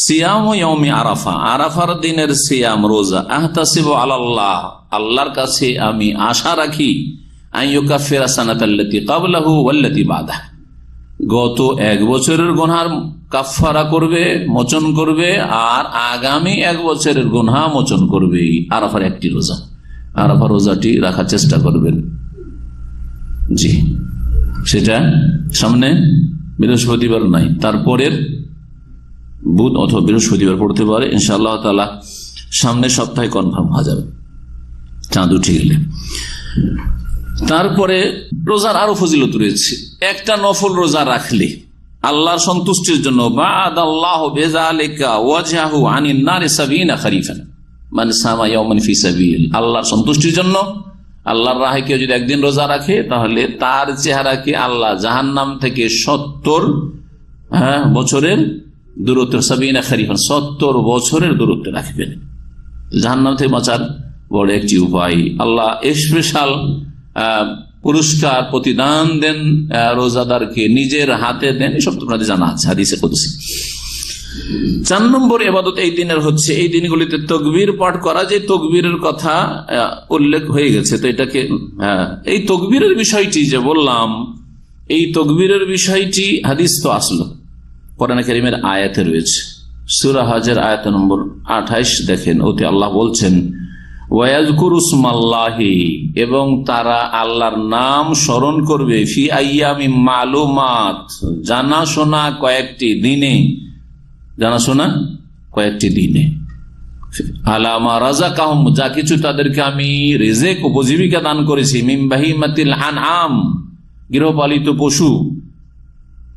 সিয়ামু ইয়াউমি আরাফা, আরাফার দিনের সিয়াম রোজা, আহতাসিবু আলাল্লাহ, আল্লাহর কাছে আমি আশা রাখি, আইয়ুকাফিরা সানাতাল্লাতী ক্বাবলাহু ওয়াল্লাতী বাদাহু, গত 1 বছরের গুনাহ কাফফারা করবে, মোচন করবে, আর আগামী 1 বছরের গুনাহ মোচন করবে। আরাফার একটি রোজা, আরাফা রোজাটি রাখার চেষ্টা করবেন। জি, সেটা সামনে বৃহস্পতিবার নাই, তারপরের বুধ অথবা বৃহস্পতিবার পড়তে পারে ইনশাআল্লাহ তাআলা। সামনের সপ্তাহে কনফার্ম হয়ে যাবে চাঁদ উঠে গেলে। তারপরে রোজার আরো ফজিলত রয়েছে। একটা নফল রোজা রাখলে আল্লাহর সন্তুষ্টির জন্য বা'দাল্লাহু বিযালিকা ওয়াজহাহু আনিন নারি 70 খরিফান মান সামা ইয়াওমান ফি সাবিল। আল্লাহর সন্তুষ্টির জন্য আল্লাহর রাহে কেউ যদি একদিন রোজা রাখে তাহলে তার চেহারাকে আল্লাহ জাহান্নাম থেকে 70 বছরের দূরত্ব, 70 খরিফান 70 বছরের দূরত্বে রাখবেন। জাহান্নাম থেকে বাঁচার বড় একটি উপায়। আল্লাহ স্পেশাল পুরস্কার প্রতিদান দেন রোজাদারকে, নিজের হাতে দেন, এসব তোমাদের জানা আছে হাদিসে কুদসি। 4 নম্বর ইবাদত এই দিনের হচ্ছে এই দিনগুলিতে তাকবীর পাঠ করা, যে তাকবীরের কথা উল্লেখ হয়ে গেছে। তো এটাকে এই তাকবীরের বিষয়টি যে বললাম, এই তাকবীরের বিষয়টি হাদিস তো আসলো কোরআন কারীমের আয়াতে রয়েছে। সূরা হজের আয়াত নম্বর 28 দেখেন, ওতে আল্লাহ বলছেন ওয়াজকুরুসমাল্লাহি, এবং তারা আল্লাহর নাম স্মরণ করবে, ফি আইয়ামিম মালুমাত, জানাশোনা কয়েকটি দিনে, জানাশোনা কয়েকটি দিনে, আলা মা রাযাকাহুম, যা কিছু তাদেরকে আমি রিজিক উপজীবিকা দান করেছি, মিন বাহিমাতিল আনআম, গৃহপালিত পশু।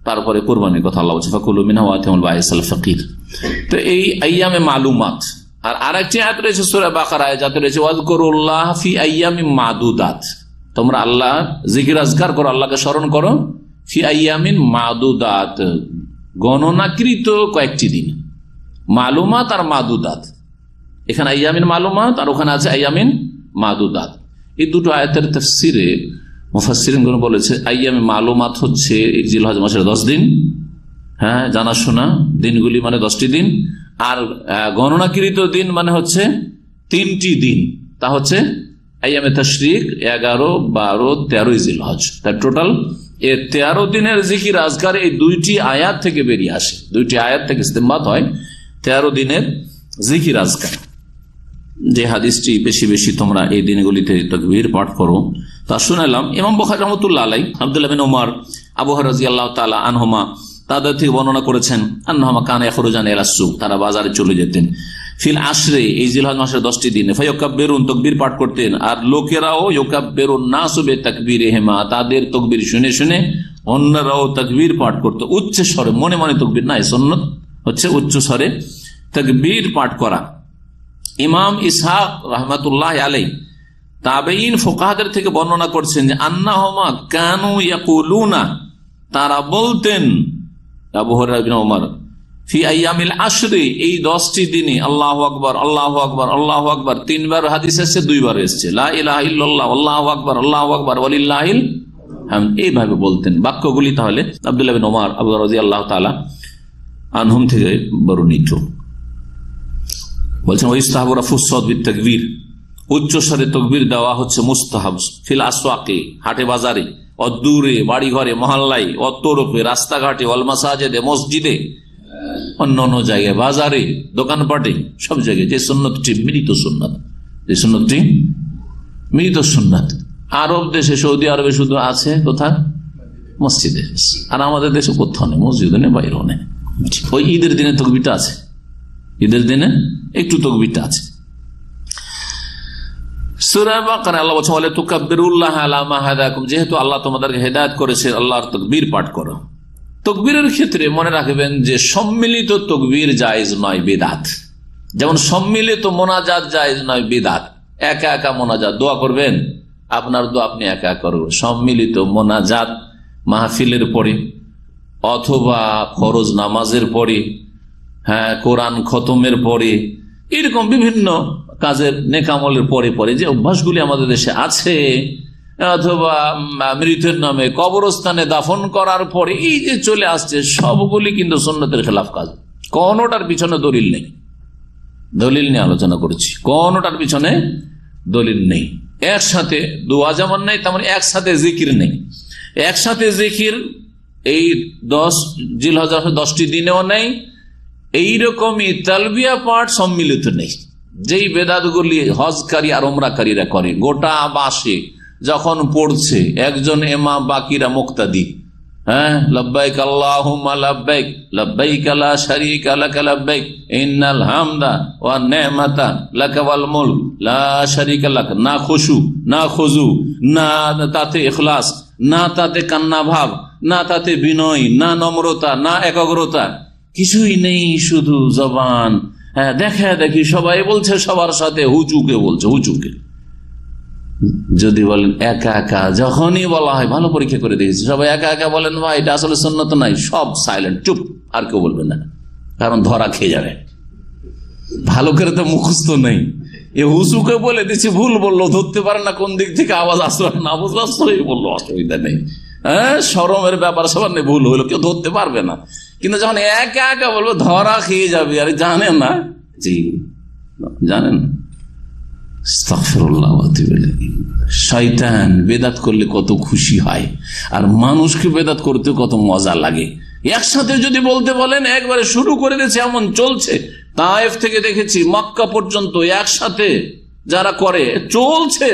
তারপরে কুরবানির কথা আল্লাহ বলছে ফাকুলু মিনহা ওয়া আতিমুল বাইসাল ফাকির। তো এই আইয়ামে মালুমাত। আর আরেকটি আয়াত রয়েছে সূরা বাকারায়, যাতে রয়েছে ওয়াজকুরুল্লাহ ফি আইয়ামিম মাদুদাত, তোমরা আল্লাহ জিকির আজকার করো, আল্লাহকে স্মরণ করো, ফি আইয়ামিন মাদুদাত, গণনাকৃত কয়েকটি দিন। মালুমাত আর মাদুদাত, এখানে আইয়ামিন মালুমাত আর ওখানে আছে আইয়ামিন মাদুদাত। এই দুটো আয়াতের তাফসিরে মুফাসসিরিনগণ বলেছে আইয়ামে মালুমাত হচ্ছে জিলহজ মাসের 10 দিন, জানাশোনা দিনগুলি মানে 10টি দিন, আর গণনাকৃত দিন মানে হচ্ছে 3টি দিন, তা হচ্ছে আইয়ামে তাশরিক 11, 12, 13 জিলহজ। তার টোটাল 13 দিনের জিকির আজকার এই 2টি আয়াত থেকে বেরিয়ে আসে, 2টি আয়াত থেকে ইস্তেমবাত হয় 13 দিনের জিকির আজকার। যে হাদিসটি বেশি বেশি তোমরা এই দিনগুলিতে তাকবীর পাঠ করো, তা শুনালাম। ইমাম বুখারী রাহমাতুল্লাহ আলাইহি আব্দুল্লাহ বিন ওমর, আবু হুরায়রা রাদিয়াল্লাহু তাআলা আনহুমা, তাদের থেকে বর্ণনা করেছেন আন্নাহুমা কানা ইয়াখরুজান ইলা সুক, তারা বাজারে চলে যেতেন, ফিল আশরে, এই জিলহজ মাসের 10টি দিনে, ফায়াকাব্বিরুন, তাকবীর পাঠ করতেন, আর লোকেরাও ইউকাব্বিরুন নাসু বিতাকবীরিহিমা, তাদের তাকবীর শুনে শুনে অন্যরাও তাকবীর পাঠ করত, উচ্চ স্বরে, মনে মনে তাকবীর না, সুন্নাত হচ্ছে উচ্চ স্বরে তাকবীর পাঠ করা। ইমাম ইসহাক রাহমাতুল্লাহ আলাইহি তাবেঈন ফুকাহাদের থেকে বর্ণনা করছেন যে আন্নাহুমা কানু ইয়াকুলুনা, তারা বলতেন, আবু হুরায়রা বিন ওমর, ফি আইয়ামিল আশরি, এই 10টি দিনে আল্লাহু আকবার, আল্লাহু আকবার, আল্লাহু আকবার, 3 বার হাদিস এসেছে, 2 বার এসেছে লা ইলাহা ইল্লাল্লাহ, আল্লাহু আকবার, আল্লাহু আকবার, ওয়ালিল্লাহিল হামদ, এইভাবে বলতেন। বাক্যগুলি তাহলে আব্দুল্লাহ বিন ওমর আবু রাদিয়াল্লাহু তাআলা আনহুম থেকে বর্ণিত। বলছেন ওয়াইস্তাহাবু রাফুস সাউত বিতাকবীর, উচ্চ স্বরে তাকবীর দেওয়া হচ্ছে মুস্তাহাব, ফিল আসওয়াকে, হাটে বাজারে, অদূরে, বাড়ি ঘরে, মহল্লায়, অতরফে, রাস্তাঘাটে, ওয়াল মাসাজিদে, মসজিদে, অন্য অন্য জায়গায়, বাজারে, দোকানপাটে, সব জায়গায়। যে সুন্নতটি মিলিত সুন্নাত, যে সুন্নতটি মিলিত সুন্নাত। আরব দেশে, সৌদি আরবে শুধু আছে কোথা? মসজিদে। আর আমাদের দেশে কোথাও নেই, মসজিদও নেই, বাইরেও নেই। ওই ঈদের দিনে তাকবীরটা আছে, ঈদের দিনে একটু তাকবীরটা আছে। সূরা বাকারা আল্লাহ বলেছেন ওয়ালা তুকাব্বিরুল্লাহ আলা মা হাদাকুম, যেহেতু আল্লাহ তোমাদেরকে হেদায়েত করেছে, আল্লাহর তাকবীর পাঠ করো। তাকবীরের ক্ষেত্রে মনে রাখবেন যে সম্মিলিত তাকবীর জায়েজ নয়, বিদআত। যেমন সম্মিলিত মোনাজাত জায়েজ নয়, বিদআত। একা একা মোনাজাত দোয়া করবেন, আপনার দোয়া আপনি একা একা করবেন। সম্মিলিত মোনাজাত মাহফিলের পরে অথবা ফরজ নামাজের পরে, কোরআন খতমের পরে, এরকম বিভিন্ন কাজের নেকামলের পরে পরে যে অভ্যাসগুলি আমাদের দেশে আছে, অথবা মৃতের নামে কবরস্থানে দাফন করার পরে এই যে চলে আসছে, সবগুলি কিন্তু সুন্নতের খেলাফ কাজ। কোনটার পিছনে দলিল নেই, দলিল নিয়ে আলোচনা করেছি, কোনটার পিছনে দলিল নেই। একসাথে দোয়া যেমন নেই, তেমন একসাথে জিকির নেই। একসাথে জিকির এই 10 জিলহজের 10টি দিনেও নেই, এইরকমই তালবিয়া পাঠ সম্মিলিত নেই। যেই বেদাতগুলি হজকারী আর উমরাকারীরা করে, গোটা বাসে যখন পড়ছে একজন ইমাম বাকিরা মুক্তাদি, হ্যাঁ, লব্বাইক আল্লাহুম্মা লব্বাইক লব্বাইক লা শারীকা লাক লব্বাইক ইন্নাল হামদা ওয়ান নি'মাতা লাকা ওয়াল মুলক লা শারীকা লাক, না খুশু, না খুজু, না তাতে ইখলাস, না তাতে কান্না ভাব, না তাতে বিনয়, না নম্রতা, না একাগ্রতা, কিছুই নেই, শুধু জবান, হ্যাঁ, দেখা দেখি সবাই বলছে, সবার সাথে হুচুকে বলছে, হুচুকে। যদি বলেন একা একা, যখনই বলা হয়, ভালো পরীক্ষা করে দেখেছি, সবাই একা একা বলেন, ভাই এটা আসলে সুন্নত নাই, সব সাইলেন্ট, চুপ, আর কেউ বলবে না, কারণ ধরা খেয়ে যাবে। ভালো করে তো মুখস্থ নেই, এ হুচুকে বলে দিচ্ছি, ভুল বললো, ধরতে পারে না কোন দিক থেকে আওয়াজ আসলো, না বুঝলো বললো, অসুবিধা নেই, হ্যাঁ, শরমের ব্যাপার সবার নেই, ভুল হইলো, কেউ ধরতে পারবে না। কিন্তু যখন একা একা বলবো, ধরা খেয়ে যাবে, আর জানেন না, জি জানেন। শয়তান বেদাত করলে কত খুশি হয়, আর মানুষকে বেদাত করতে কত মজা লাগে। একসাথে যদি বলতে বলেন, একবারে শুরু করে দিয়েছে, এমন চলছে। তায়েফ থেকে দেখেছি মক্কা পর্যন্ত একসাথে যারা করে, চলছে,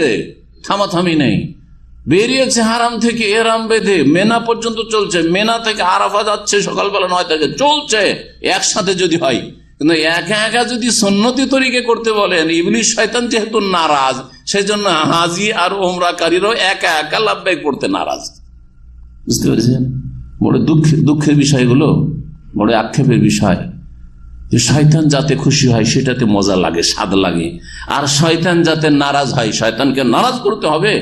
থামাথামি নেই। বেরিয়েছে হারাম থেকে এহরাম বেঁধে, মেনা পর্যন্ত চলছে, মেনা থেকে আরাফা যাচ্ছে সকালবেলা 9 থেকে, চলছে একসাথে যদি হয়। কিন্তু একা একা যদি সুন্নতি তরিকে করতে বলেন, ইবলিস শয়তান যেহেতু নারাজ, সেই জন্য হাজি আর ওমরাকারীরাও একা একা লাব্বাইক পড়তে নারাজ। বুঝতে পেরেছেন? বড় দুঃখের বিষয়গুলো, বড় আক্ষেপের বিষয়, যে শয়তান যাতে খুশি হয় সেটাতে মজা লাগে, স্বাদ লাগে, আর শয়তান যাতে নারাজ হয়, শয়তানকে নারাজ করতে হবে।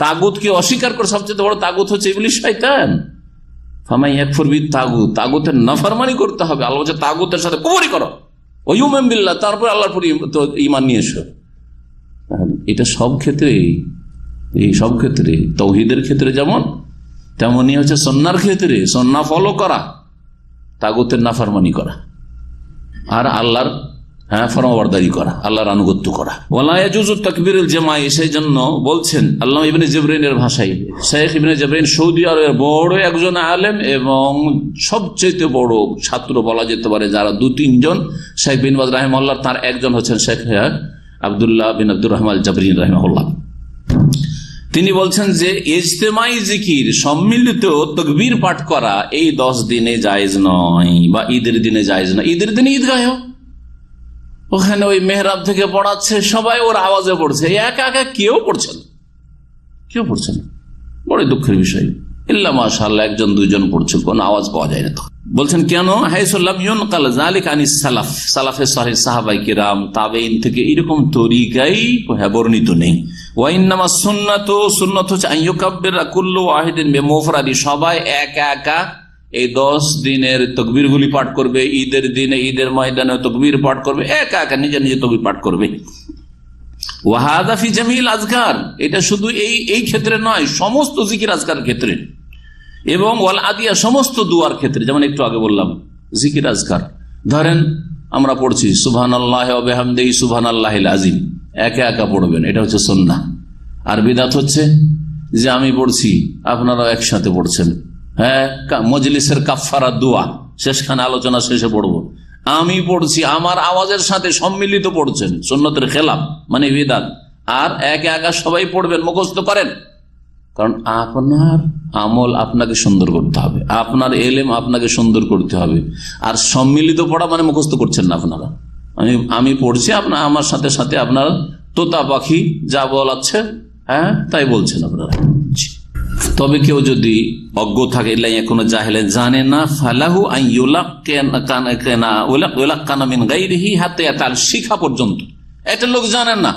তাগুতকে অস্বীকার করে সবচেয়ে বড় তাগুত হচ্ছে ইবলিস শয়তান। তাগুতের নাফরমানি করতে হবে। আল্লাহ বলছে তাগুতের সাথে কুফরি করো, ওয়ুমিন বিল্লাহ, তারপর আল্লাহর উপর ঈমান নিয়ে এসো। এটা সব ক্ষেত্রে, এই সব ক্ষেত্রে, তাওহীদের ক্ষেত্রে যেমন, তেমনই হচ্ছে সুন্নাহর ক্ষেত্রে। সুন্নাহ ফলো করা, তাগুতের নাফরমানি করা, আর আল্লাহর ফরমাবরদারি করা, আল্লাহর আনুগত্য করা। ওয়ালা ইয়াজুজু তাকবীরুল জামাঈ, সেই জন্য বলছেন আল্লামা ইবনে জাবরিনের ভাষায়, শেখ ইবনে জাবরিন সৌদি আরবের বড় একজন আলেম এবং সবচেয়ে বড় ছাত্র বলা যেতে পারে, যারা 2-3 জন, শেখ বিন বাজ রাহিমাহুল্লাহ, তার একজন হচ্ছেন শেখ আব্দুল্লাহ বিন আব্দুর রহমান জাবরিন রাহিমাহুল্লাহ। তিনি বলছেন যে ইজতেমাই জিকির, সম্মিলিত তাকবীর পাঠ করা এই 10 দিনে জায়েজ নয়, বা ঈদের দিনে জায়েজ নয়। ঈদের দিনে ঈদগাহে ওখানে ওই মেহরাব থেকে পড়াচ্ছে, সবাই ওর আওয়াজে পড়ছে, একা একা কেউ পড়ছে না, কেউ পড়ছে না। বড় দুঃখের বিষয়। ইল্লা মাশাআল্লাহ 1-2 জন পড়ছে, কোন আওয়াজ পাওয়া যায় না। বলছেন কেন? হাইসুল্লাম ইউনকাল যালিকা আনিস সালাফ, সালাফে সালেহ, সাহাবায়ে কিরাম, তাবেঈন থেকে এরকম তরিকাই বর্ণিত নেই। ওয়া ইন্নামা সুন্নাতু, সুন্নাত হচ্ছে আইয়ুকাব্বিরা কুল্লু ওয়াহিদিন বিমুফরাদি, সবাই একা একা এই 10 দিনের তাকবীর গুলি পাঠ করবে। ঈদের দিনে ঈদের ময়দানে তাকবীর পাঠ করবে, একা একা নিজে নিজে তাকবীর পাঠ করবে। ওয়া হাযা ফি জামিল আযকার, এটা শুধু এই ক্ষেত্রে নয়, সমস্ত জিকির আযকার ক্ষেত্রে, এবং ওয়াল আদিয়া, সমস্ত দুয়ার ক্ষেত্রে। যেমন একটু আগে বললাম জিকির আযকার, ধরেন আমরা পড়ছি সুবহানাল্লাহি ওয়া বিহামদিহি সুবহানাল্লাহিল আযীম, একা একা পড়বেন, এটা হচ্ছে সুন্নাহ। আর বিদআত হচ্ছে যে আমি পড়ছি, আপনারাও একসাথে পড়ছেন, হ্যাঁ, মজলিসের কাফারা দোয়া শেষখানে, আলোচনা শেষে পড়বো, আমি পড়ছি, আমার আওয়াজের সাথে সম্মিলিত পড়ছেন, সুন্নতের খেলাফ, মানে বিদআত। আর একা একা সবাই পড়বেন, মুখস্থ করেন, কারণ আপনার আমল আপনাকে সুন্দর করতে হবে, আপনার এলেম আপনাকে সুন্দর করতে হবে। আর সম্মিলিত পড়া মানে মুখস্থ করছেন না আপনারা, আমি পড়ছি, আপনার আমার সাথে সাথে আপনার তোতা পাখি যা বলাচ্ছে, হ্যাঁ, তাই বলছেন আপনারা। তবে কেউ যদি অজ্ঞ থাকে, কোনো জাহেলে জানে না, ফালাহু আন ইউলাক্কানা মিন গায়রিহি হাত্তা ইয়াতাল, শিখা পর্যন্ত। এটা লোক জানেন না,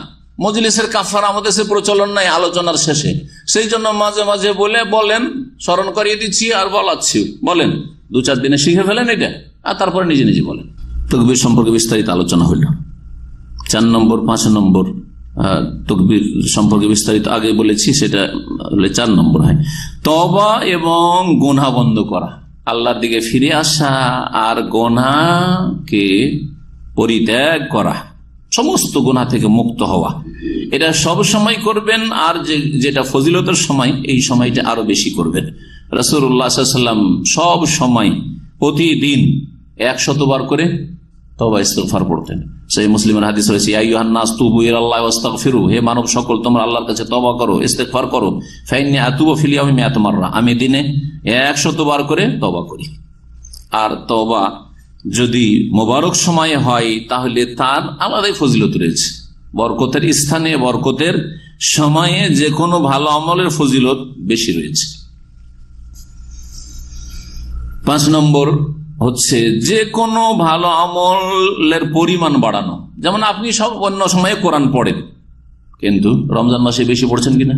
মজলিসের কাফারা আমাদের দেশে প্রচলন নাই আলোচনার শেষে, সেই জন্য মাঝে মাঝে বলেন, স্মরণ করিয়ে দিচ্ছি আর বলাচ্ছি, বলেন 2-4 দিনে শিখে ফেলেন এটা, আর তারপরে নিজে নিজে বলেন। তাকবীর সম্পর্কে বিস্তারিত আলোচনা হইল। 4 নম্বর 5 নম্বর তাকবীর সম্পর্কে বিস্তারিত আগে বলেছি, সেটা হলে 4 নম্বর হয় তওবা এবং গুনাহ বন্ধ করা, আল্লাহর দিকে ফিরে আসা আর গুনাহকে পরিত্যাগ করা, সমস্ত গুনাহ থেকে মুক্ত হওয়া। এটা সব সময় করবেন, আর যেটা ফজিলতের সময়, এই সময়টা আরো বেশি করবেন। রাসূলুল্লাহ সাল্লাল্লাহু আলাইহি ওয়াসাল্লাম সব সময়, প্রতিদিন 100 বার করে তওবা ইস্তিগফার পড়তেন। সেই মুসলিমের হাদিস রয়েছে, ইয়া আইয়ুহান নাস তুবু ইলাল্লাহি ওয়াস্তাগফিরু, হে মানব সকল তোমরা আল্লাহর কাছে তওবা করো, ইস্তিগফার করো। ফাইন্নী আতুবু ফিল ইয়াউমি মিআত মাররা, আমি দিনে 100 বার করে তওবা করি। আর তওবা যদি মোবারক সময়ে হয় তাহলে তার আলাদাই ফজিলত রয়েছে। বরকতের স্থানে, বরকতের সময়ে যে কোনো ভালো আমলের ফজিলত বেশি রয়েছে। 5 নম্বর হচ্ছে যে কোনো ভালো আমলের পরিমাণ বাড়ানো। যেমন আপনি সব অন্য সময়ে কোরআন পড়েন, কিন্তু রমজান মাসে বেশি পড়ছেন কিনা,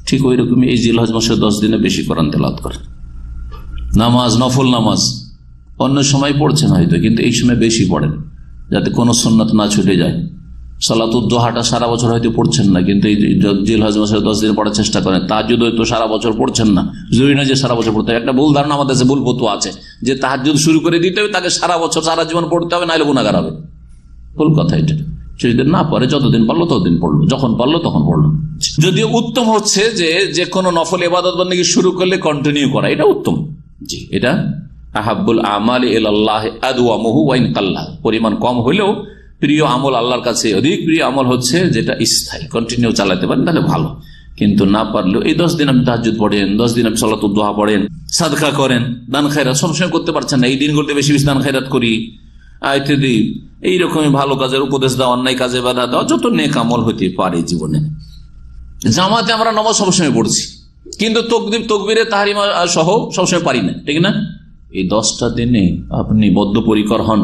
ঠিক ওই রকমই এই জিলহজ মাসে 10 দিনে বেশি কোরআন তেলাওয়াত করেন। নামাজ, নফল নামাজ অন্য সময় পড়ছেন হয়তো, কিন্তু এই সময় বেশি পড়েন, যাতে কোনো সুন্নাত না ছুটে যায়। সালাতুদ দুহাটা সারা বছর হয়তো পড়ছেন না, কিন্তু এই জিলহজ মাসের 10 দিন পড়ার চেষ্টা করেন। তাহাজ্জুদ হয়তো সারা বছর পড়ছেন না, জরুরি না যে সারা বছর পড়তে হবে। একটা ভুল ধারণা আমাদের কাছে, ভুল ফতোয়া আছে যে তাহাজ্জুদ শুরু করে দিতে হবে, তাকে সারা বছর সারা জীবন পড়তে হবে, নাহলে গুনাহগার হবে। ভুল কথা এটা। যদি না পড়ে, যতদিন পারলো ততদিন পড়লো, যখন পারলো তখন পড়লো। যদিও উত্তম হচ্ছে যে কোনো নফল ইবাদত বন্দেগী শুরু করলে কন্টিনিউ করা, এটা উত্তম। জি, এটা আহাব্বুল আমালি ইলাল্লাহি আদওয়ামুহু ওয়া ইন কাল্লা, পরিমাণ কম হলেও প্রিয় আমল আল্লাহর কাছে অধিক প্রিয় আমল হচ্ছে যেটা স্থায়ী, কন্টিনিউ চালাতে পারেন তাহলে ভালো। কিন্তু না পারলেও এই 10 দিন আপনি তাহাজ্জুদ পড়েন, 10 দিন আপনি সালাতুদ দুহা পড়েন, সাদকা করেন, দান খায়রাত সবসময় করতে পারছেন না, এই দিনগুলোতে বেশি বেশি দান খায়রাত করি ইত্যাদি, এইরকমই ভালো কাজের উপদেশ দেওয়া, অন্যায় কাজে বাধা দেওয়া, যত নেক আমল হতে পারে জীবনে। জামাতে আমরা নামাজ সবসময় পড়ছি, কিন্তু তকবীরে তাহরিমা সহ সবসময় পারি না, ঠিক না? এই 10টা দিনে আপনি বদ্ধপরিকর হন,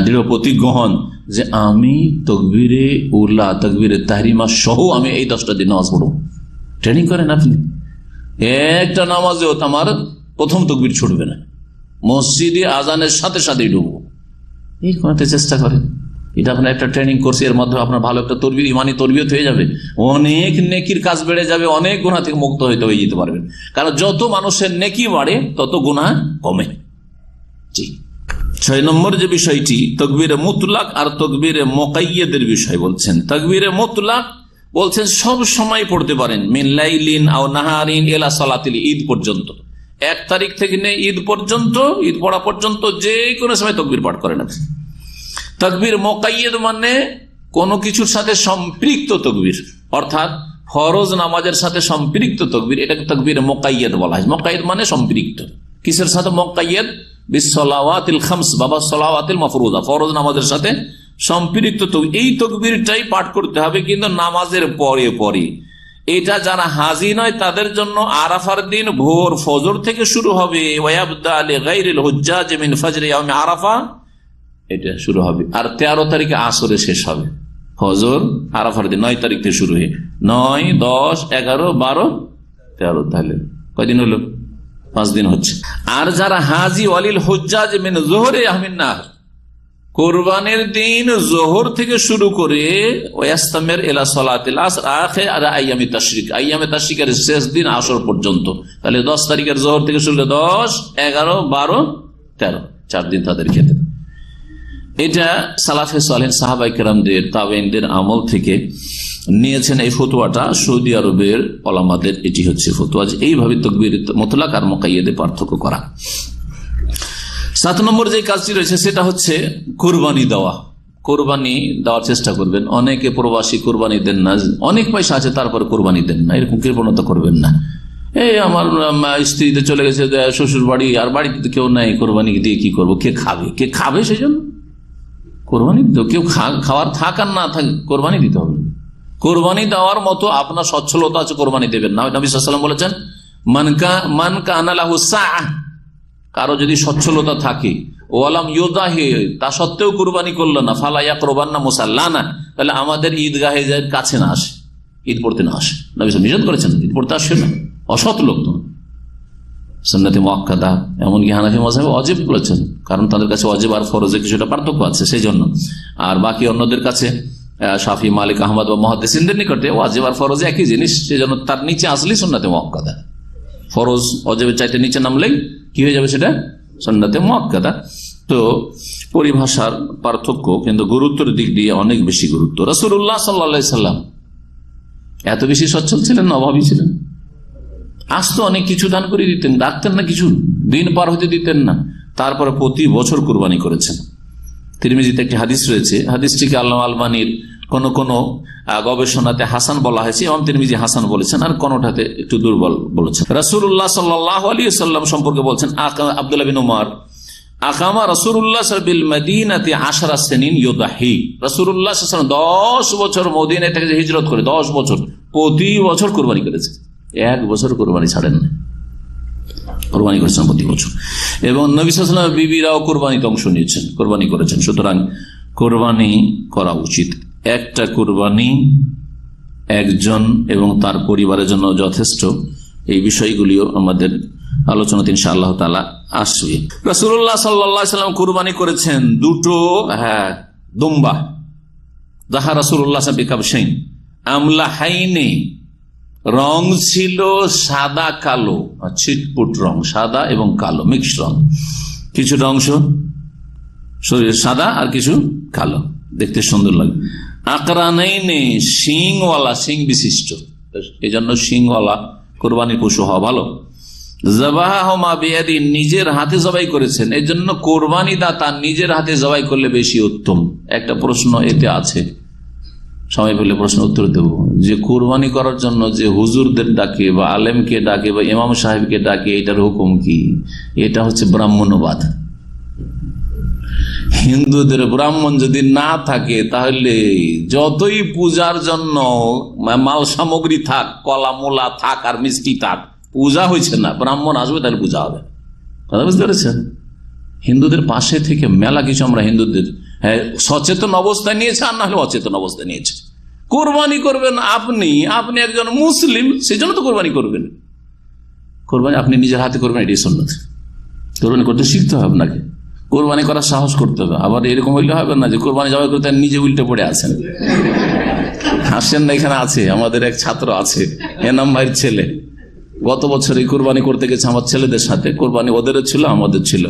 দৃঢ় প্রতিজ্ঞ হন যে আমি তকবীরে উলা, তকবীরে তাহরিমা সহ আমি এই 10টা দিন নামাজ পড়ব। ট্রেনিং করেন আপনি, একটা নামাজেও আমার প্রথম তকবীর ছুটবে না, মসজিদে আজানের সাথে সাথেই ঢুকবো, এই করতে চেষ্টা করেন। এটা আপনার একটা ট্রেনিং কোর্স, এর মাধ্যমে আপনার ভালো একটা ইমানি তরবিয়ত হয়ে যাবে, অনেক নেকির কাজ বেড়ে যাবে, অনেক গুনাহ থেকে মুক্ত হয়ে যেতে পারবেন। কারণ যত মানুষের নেকি বাড়ে তত গুনাহ কমে। জি, 6 নম্বর যে বিষয়টি তাকবীরে মুতলাক আর তাকবীরে মুকাইয়াদের বিষয় বলছেন। তাকবীরে মুতলাক বলছেন সব সময় পড়তে পারেন, মিন লাইলিন আও নাহারিন ইলা সালাতিল ঈদ পর্যন্ত, 1 তারিখ থেকে নিয়ে ঈদ পর্যন্ত, ঈদ পড়া পর্যন্ত যে কোনো সময় তাকবীর পাঠ করেন আপনি। তাকবীর মুকাইয়াদ মানে কোনো কিছুর সাথে সম্পৃক্ত তাকবীর, অর্থাৎ ফরজ নামাজের সাথে সম্পৃক্ত তাকবীর, এটাকে তাকবীর মুকাইয়াদ বলা হয়। মুকাইয়াদ মানে সম্পৃক্ত, কিসের সাথে? মুকাইয়াদ বিসসালাওয়াতিল খামস, বাবা সালাওয়াতিল মাফরুজা, ফরজ নামাজের সাথে সম্পৃক্ত। তো এই তাকবীরটাই পাঠ করতে হবে, কিন্তু নামাজের পরে পরে। এটা যারা হাজি নয় তাদের জন্য আরাফার দিন ভোর ফজর থেকে শুরু হবে, ওয়ায়াবদা লিগাইরিল হুজ্জাজ মিন ফজর ইয়াউমি আরাফা, এটা শুরু হবে, আর 13 তারিখে আসরে শেষ হবে। ফজর আরাফার দিন 9 তারিখ থেকে শুরু হয়ে 9, 10, 11, 12, 13, তাহলে কয়দিন হলো? 5 দিন হচ্ছে। আর যারা হাজি ওয়ালিল হুজ্জাজ মিন যুহরি আহমিন নাহর, কুরবানির দিন জোহর থেকে শুরু করে ওয়াস্তামির ইলা সালাতিল আসর আখির আইয়ামে তাশরিক, আইয়ামে তাশরিকের শেষ দিন আসর পর্যন্ত, তাহলে 10 তারিখের জোহর থেকে শুরু করে 10, 11, 12, 13, 4 দিন তাদের ক্ষেত্রে। এটা সালাফে সালেহ সাহাবায়ে কেরামদের, তাবেঈনদের আমল থেকে নিয়েছেন এই ফতোয়াটা। সৌদি আরবের ওলামাদের এটি হচ্ছে ফতোয়া, যে এইভাবে তাকবীর মুতলাক আর মুকাইয়াদে পার্থক্য করা। 7 নম্বর যে কাজটি রয়েছে সেটা হচ্ছে কুরবানি দেওয়া। কোরবানি দেওয়ার চেষ্টা করবেন। অনেকে প্রবাসী কোরবানি দেন না, অনেক পয়সা আছে তারপরে কোরবানি দেন না, এরকম কৃপণতা করবেন না। এই আমার স্ত্রীতে চলে গেছে শ্বশুর বাড়ি, আর বাড়িতে তো কেউ নাই, কোরবানি দিয়ে কি করবো? কে খাবে সেই জন্য কোরবানি দিতে? কেউ খাওয়ার থাক আর না থাক, কোরবানি দিতে হবে। কোরবানি দেওয়ার মতো আপনার সচ্ছলতা আছে, কোরবানি দেবেন না। নবী সাল্লাল্লাহু আলাইহি ওয়াসাল্লাম বলেছেন, মান কানা লাহু সাআহ, কারো যদি সচ্ছলতা থাকে, ওয়ালাম ইউদাহি, তা সত্ত্বেও কুরবানি করলো না, ফালা ইয়াকরবান্না মুসাল্লানা, তাহলে আমাদের ঈদগাহে কাছে না আসে, ঈদ পড়তে না আসে। নবী সাল্লাল্লাহু নিষেধ করেছেন, ঈদ পড়তে আসে না, অসৎ লোক। তো সুন্নতে মুআক্কাদা, এমনকি হানাফি মাযহাবে ওয়াজিব বলেছেন, কারণ তাদের কাছে ওয়াজিব আর ফরজে কিছুটা পার্থক্য আছে সেই জন্য। আর বাকি অন্যদের কাছে শাফি, মালিক, আহমদ বা মুহাদ্দিসিনদের নিকটে ওয়াজিব আর ফরজ একই জিনিস, সেই জন্য তার নিচে আসলেই সুন্নতে মুআক্কাদা। ফরজ ওয়াজিবের চাইতে নিচে নামলেই কি হয়ে যাবে? সেটা সুন্নতে মুআক্কাদা। তো পরিভাষার পার্থক্য, কিন্তু গুরুত্বের দিক দিয়ে অনেক বেশি গুরুত্ব। রাসূলুল্লাহ সাল্লাল্লাহু আলাইহি সাল্লাম এত বেশি সচ্ছল ছিলেন না, অভাবী ছিলেন? আসতো, অনেক কিছু দান করে দিতেন, রাখতেন না কিছু, দিন পার হতে দিতেন না। তারপরে প্রতি বছর কুরবানি করেছেন। তিরমিজিতে একটি হাদিস রয়েছে, হাদিসটিকে আল্লামা আলবানীর কোন কোন গবেষণাতে হাসান বলা হয়েছে, ইমাম তিরমিজি হাসান বলেছেন, আর কোনটাতে একটু দুর্বল বলেছেন। রাসূলুল্লাহ সাল্লাল্লাহু আলাইহি ওয়াসাল্লাম সম্পর্কে বলছেন, আব্দুল্লাহ বিন উমর, আকামা রাসূলুল্লাহ বিল মদিনাতি 10 সিনিন ইউদাহি। রাসূলুল্লাহ সাল্লাল্লাহু আলাইহি ওয়াসাল্লাম 10 বছর মদিনা থেকে হিজরত করে 10 বছর প্রতি বছর কুরবানি করেছে, এক বছর কুরবানি ছাড়েন না, কোরবানি করেছেন প্রতি বছর। এবং নবী সাল্লাল্লাহু আলাইহি ওয়াসাল্লামের বিবিরাও কোরবানিতে অংশ নিয়েছেন, কোরবানি করেছেন। সুতরাং কোরবানি করা উচিত। একটা কোরবানি একজন এবং তার পরিবারের জন্য যথেষ্ট। এই বিষয়গুলিও আমাদের আলোচনাতে ইনশাআল্লাহ তাআলা আসবে। রাসূলুল্লাহ সাল্লাল্লাহু আলাইহি ওয়াসাল্লাম কোরবানি করেছেন দুটো দুম্বা। যাহা রাসূলুল্লাহ বিকাবশাইন আমলাহাইনি, রং ছিল সাদা কালো, ছিটপুট রং, সাদা এবং কালো মিক্স রং, কিছুটা অংশ শরীর সাদা আর কিছু কালো, দেখতে সুন্দর লাগে। আকরানাইনে, শিংওয়ালা, শিং বিশিষ্ট, এই জন্য শিংওয়ালা কোরবানির পশু হওয়া ভালো। যাবাহুমা বিয়াদি, নিজের হাতে জবাই করেছেন, এই জন্য কোরবানি দাতা নিজের হাতে জবাই করলে বেশি উত্তম। একটা প্রশ্ন এতে আছে, সময় পেলে প্রশ্ন উত্তর দেব, যে কোরবানি করার জন্য যে হুজুরদের ডাকে বা আলেমকে ডাকে বা ইমাম সাহেবকে ডাকে, এটার হুকুম কি? এটা হচ্ছে ব্রাহ্মণবাদ। হিন্দুদের ব্রাহ্মণ যদি না থাকে তাহলে যতই পূজার জন্য মাল সামগ্রী থাক, কলা মোলা থাক আর মিষ্টি থাক, পূজা হয়েছে না, ব্রাহ্মণ আসবে তাহলে পূজা হবে। কথা বুঝতে পেরেছেন? হিন্দুদের পাশে থেকে মেলা কিছু আমরা হিন্দুদের সচেতন অবস্থায় নিয়েছে, আর না হলে অচেতন অবস্থায় নিয়েছে। কোরবানি করবেন আপনি, আপনি একজন মুসলিম, সেই জন্য তো কোরবানি করবেন। কোরবানি আপনি নিজের হাতে করবেন, এটি সুন্নাত। কোরবানি করতে শিখতে হবে আপনাকে, কোরবানি করার সাহস করতে হবে। আবার এরকম হইলে হবে না যে কোরবানি জবাই করতে নিজে উল্টে পড়ে আছেন। হাসেন না, এখানে আছে আমাদের এক ছাত্র আছে, এনাম ভাইয়ের ছেলে, গত বছর এই কোরবানি করতে গেছে আমার ছেলেদের সাথে। কোরবানি ওদেরও ছিল আমাদের ছিল।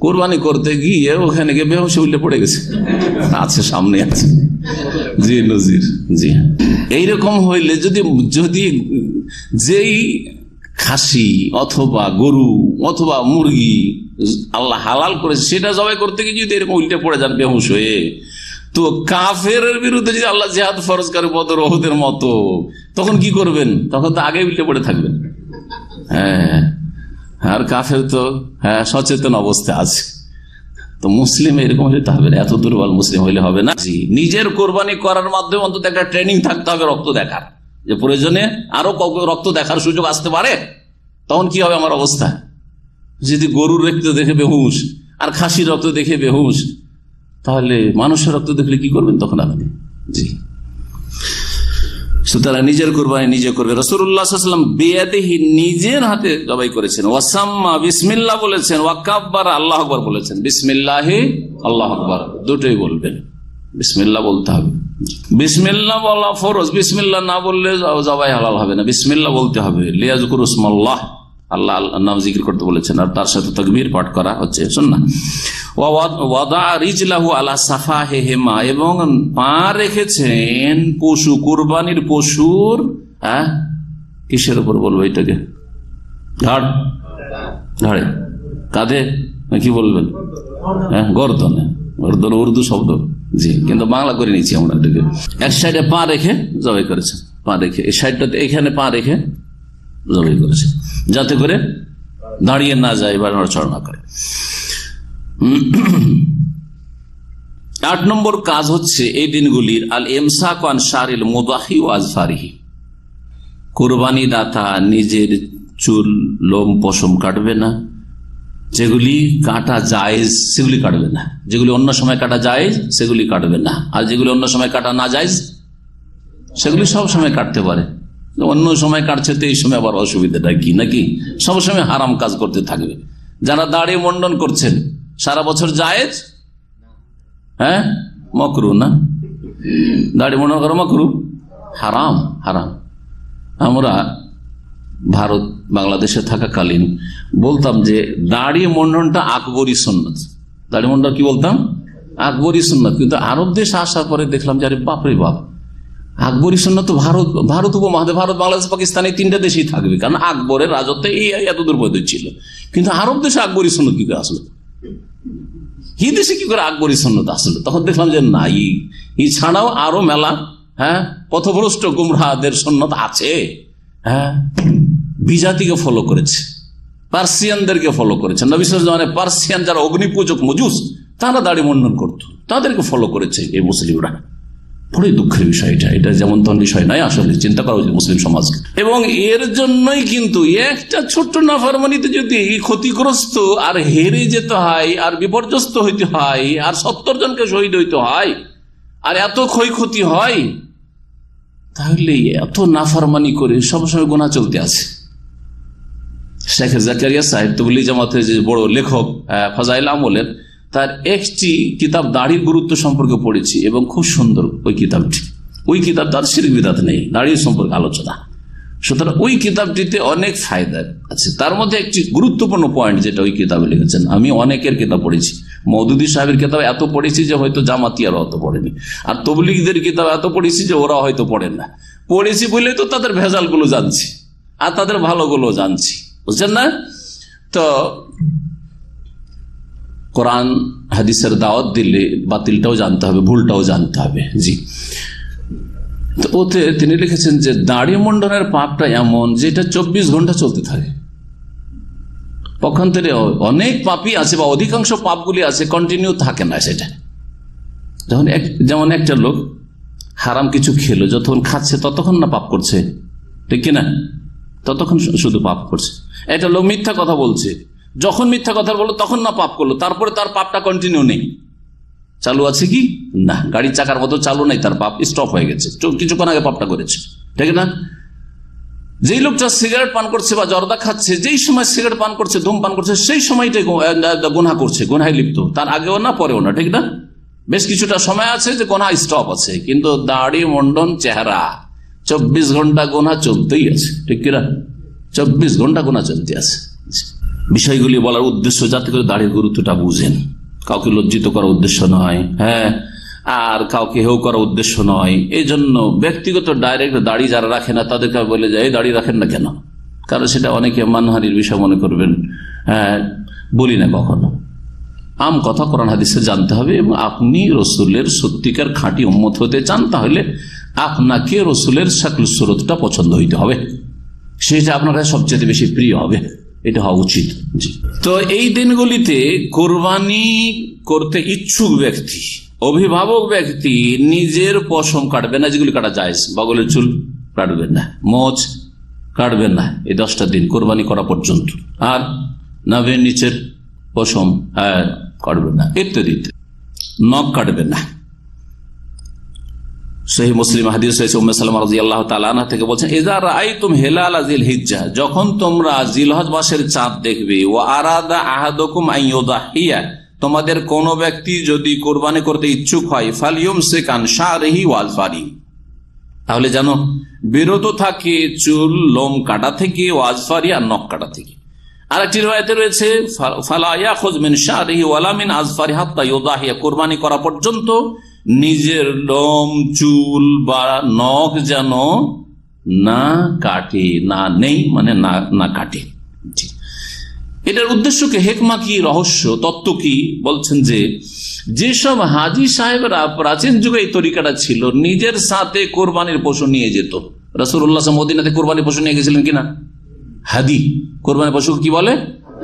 কোরবানি করতে গিয়ে ওখানে গিয়ে বেহুঁশে উল্টে পড়ে গেছে, আছে সামনে আছে। জি নজির, জি। এইরকম হইলে যদি যদি যেই খাসি অথবা গরু অথবা মুরগি আল্লাহ হালাল করেছে সেটা জবাই করতে গিয়ে যদি এরকম উল্টে পড়ে যান বেহুঁশ হয়ে, তো কাফেরের বিরুদ্ধে যদি আল্লাহ জিহাদ ফরজ করে বদর ওহুদের মতো, তখন কি করবেন? তখন তো আগে উল্টে পড়ে থাকবেন। হ্যাঁ, আর কাফের তো সচেতন অবস্থায় আছে। তো মুসলিম এরকম হলে তো হবে না, এত দুর্বল মুসলিম হইলে হবে না। জি, নিজের কোরবানি করার মাধ্যমে অন্তত একটা ট্রেনিং থাকতে হবে রক্ত দেখার, যে প্রয়োজনে আরো রক্ত দেখার সুযোগ আসতে পারে। তখন কি হবে আমার অবস্থা? যদি গরুর রক্ত দেখে বেহুশ আর খাসির রক্ত দেখে বেহুশ, তাহলে মানুষের রক্ত দেখলে কি করবেন তখন আপনি? জি, সুতরাং নিজের কোরবানি নিজে করবে। রাসূলুল্লাহ সাল্লাল্লাহু আলাইহি ওয়াসাল্লাম বিয়াদিহি, নিজের হাতে জবাই করেছেন। ওয়াসাম্মা, বিসমিল্লাহ বলেছেন। ওয়াকাব্বারা, আল্লাহু আকবার বলেছেন। বিসমিল্লাহি, আল্লাহু আকবার দুটোই বলবেন, বিসমিল্লাহ বলতে হবে। বিসমিল্লাহ বলা ফরজ, বিসমিল্লাহ না বললে জবাই হালাল হবে না, বিসমিল্লাহ বলতে হবে। লিয়াযকুরু ইসমাল্লাহ, আল্লাহ নাম জিকির করতে বলেছেন, আর তার সাথে তাকবীর পাঠ করা হচ্ছে সুন্নাহ। ওয়াদা রিজলাহু আলা সাফাহিহিমা, এবং পা রেখেছেন পশু, কুরবানির পশুর কিসের উপর বলবো এটাকে? ঘাড়, ঘাড়ে, কাঁধে, কি বলবেন? গর্দনে, গর্দন উর্দু শব্দ। জি, কিন্তু বাংলা করে নিচ্ছি আমরা এটাকে। এক সাইডে পা রেখে জবাই করেছেন, পা রেখে এই সাইডটাতে, এখানে পা রেখে জবাই করেছে, যাতে করে দাঁড়িয়ে না যায় বা নড়াচড়া না করে। 8 নম্বর কাজ হচ্ছে এই দিনগুলির আল ইমসাক আন শারিল মুদাহি ওয়া আজফারিহি। কুরবানি দাতা নিজের চুল, লোম, পশম কাটবে না। যেগুলি কাটা জায়েজ সেগুলি কাটবে না, যেগুলি অন্য সময় কাটা জায়েজ সেগুলি কাটবে না, আর যেগুলি অন্য সময় কাটা না জায়েজ সেগুলি সব সময় কাটতে পারে। অন্য সময় কাটছে তো এই সময় আবার অসুবিধাটা কি? নাকি সবসময় হারাম কাজ করতে থাকবে? যারা দাড়ি মুন্ডন করছেন সারা বছর জায়েজ, মকরু না? দাড়ি মুন্ডন করা মকরু, হারাম, হারাম। আমরা ভারত বাংলাদেশে থাকাকালীন বলতাম যে দাড়ি মুন্ডনটা আকবরী সুন্নাত। দাড়ি মুন্ডন কি বলতাম? আকবরী সুন্নাত। কিন্তু আরব দেশে আসার পরে দেখলাম যে আরে বাপরে বাপ, আকবরী সুন্নাত তো ভারত উপমহাদেশ, ভারত, বাংলাদেশ, পাকিস্তান এই 3টা দেশেই থাকবে, কারণ আকবরের রাজত্বে এই এত দূর পর্যন্ত ছিল। কিন্তু আরব দেশে আকবরী সুন্নাত কি করে আসলো? দেশে কি করে আকবরী সুন্নত আসলো? তখন দেখলাম যে না, ই ছাড়াও আরো মেলা পথভ্রষ্ট গুমরাহদের সুন্নত আছে। বিজাতিকে ফলো করেছে, পার্সিয়ানদেরকে ফলো করেছে। নবী সাল্লাল্লাহু আলাইহি ওয়াসাল্লাম পার্সিয়ান যারা অগ্নিপূজক মজুস, তারা দাড়ি মুন্ডন করত, তাদেরকে ফলো করেছে এই মুসলিমরা। বড়ই দুঃখের বিষয় এটা যেমন তেমন বিষয় নয়, আসলে চিন্তা করা উচিত মুসলিম সমাজকে। এবং এর জন্যই কিন্তু একটা ছোট্ট নাফরমানিতে যদি ক্ষতিগ্রস্ত আর হেরে যেতে হয়, আর বিপর্যস্ত হইতে হয়, আর 70 জনকে শহীদ হইতে হয়, আর এত ক্ষয়ক্ষতি হয়, তাহলে এত নাফরমানি করে সবসময় গুনাহ চলতে আছে। শেখ জাকারিয়া সাহেব তবলিগ জামাতের যে বড় লেখক ফাজাইল আমলের, তার একটি কিতাব দাড়ির গুরুত্ব সম্পর্কে পড়েছি এবং খুব সুন্দর ওই কিতাবটি। ওই কিতাব তার শিরক বিদআত নেই, দাড়ির সম্পর্কে আলোচনা। সুতরাং ওই কিতাবটিতে অনেক ফায়দা আছে। তার মধ্যে একটি গুরুত্বপূর্ণ পয়েন্ট যেটা ওই কিতাবে লিখেছেন, আমি অনেকের কিতাব পড়েছি, মওদুদী সাহেবের কিতাব এত পড়েছি যে হয়তো জামাতিয়ারা অত পড়েনি, আর তবলিগদের কিতাব এত পড়েছি যে ওরা হয়তো পড়েন না। পড়েছি বলেই তো তাদের ভেজালগুলো জানছি আর তাদের ভালোগুলো জানছি, বুঝছেন না? তো কোরআন হাদিসের দাওয়াত দিলে বাতিলটাও জানতে হবে, ভুলটাও জানতে হবে। জি, তো ওতে তিনি লিখেছেন যে দাড়ি মুন্ডনের পাপটা এমন যেটা 24 ঘন্টা চলতে থাকে। পক্ষান্তরে অনেক পাপই আছে বা অধিকাংশ পাপগুলি আছে কন্টিনিউ থাকে না। সেটা যেমন একটা লোক হারাম কিছু খেলো, যতক্ষণ খাচ্ছে ততক্ষণ না পাপ করছে, ঠিক কিনা? ততক্ষণ শুধু পাপ করছে। একটা লোক মিথ্যা কথা বলছে, যখন মিথ্যা কথা বললো তখন না পাপ করলো, তারপরে তার পাপটা কন্টিনিউ নেই, চালু আছে কি না, গাড়ির চাকার মতো চালু নেই, তার পাপ স্টপ হয়ে গেছে, কিছুক্ষণ আগে পাপটা করেছে, ঠিক না? যেই লোকটা সিগারেট পান করছে বা জর্দা খাচ্ছে, যেই সময় সিগারেট পান করছে, ধূমপান করছে, সেই সময়টাই গুনাহ করছে, গুনাহে লিপ্ত, তার আগেও না পরেও না, ঠিক না? বেশ কিছুটা সময় আছে যে গুনাহ স্টপ আছে, কিন্তু দাড়ি মুন্ডন চেহারা 24 ঘন্টা গুনাহ চলতেই আছে, ঠিক কিনা? 24 ঘন্টা গুনাহ চলতে আছে। বিষয়গুলি বলার উদ্দেশ্য যাতে করে দাড়ির গুরুত্বটা বুঝেন, কাউকে লজ্জিত করার উদ্দেশ্য নয়, আর কাউকে হেও করার উদ্দেশ্য নয়। এই জন্য ব্যক্তিগত ডাইরেক্ট দাড়ি যারা রাখে না তাদেরকে বলে যায় দাড়ি রাখেন না কেন, কারণ সেটা অনেকে মানহানির বিষয় মনে করবেন। বলি না কখনো, আম কথা কোরআন হাদিসে জানতে হবে, এবং আপনি রসুলের সত্যিকার খাঁটি উম্মত হতে চান, তাহলে আপনাকে রসুলের শাকল সুরতটা পছন্দ হইতে হবে, সেটা আপনার কাছে সবচেয়ে বেশি প্রিয় হবে, এটা হওয়া উচিত। তো এই দিনগুলিতে কোরবানি করতে ইচ্ছুক ব্যক্তি, অভিভাবক ব্যক্তি নিজের পশম কাটবেন না, যেগুলি কাটা যায়, বগলের চুল কাটবেন না, মোচ কাটবেন না এই 10টা দিন কোরবানি করা পর্যন্ত, আর নাভির নিচের পশম কাটবেন না, ইত্যাদি। নখ কাটবেন না। সহিহ মুসলিম হাদিস হয়েছে, উম্মে সালামা রাদিয়াল্লাহু তাআলা আনহা থেকে বলছেন, ইযা রাআইতুম হিলাল যিলহিজ্জাহ, যখন তোমরা জিলহজ মাসের চাঁদ দেখবে, ওয়া আরাদা আহাদুকুম আন ইউদাহিয়া, তোমাদের কোন ব্যক্তি যদি কোরবানি করতে ইচ্ছুক হয়, ফালইউমসিক আন শারিহি ওয়া আযফারিহি, তাহলে জানো বিরত থাকে চুল লোম কাটা থেকে, ওয়া আযফারি আর নখ কাটা থেকে। আরেকটি riwayate রয়েছে, ফালা ইয়াখুয মিন শারিহি ওয়ালা মিন আযফারি হাত্তা ইউদাহিয়া, কোরবানি করা পর্যন্ত নিজের লোম চুল বা নখ যেন না কাটে, না নেই মানে না কাটে। এটার উদ্দেশ্য কি, হেকমা কি, রহস্য, তত্ত্ব কি? বলছেন যে যেসব হাজী সাহেবরা প্রাচীন যুগে এই তরিকাটা ছিল, নিজের সাথে কোরবানির পশু নিয়ে যেত। রাসূলুল্লাহ মদিনাতে কোরবানির পশু নিয়ে গেছিলেন কিনা? হাদি, কোরবানির পশু কি বলে?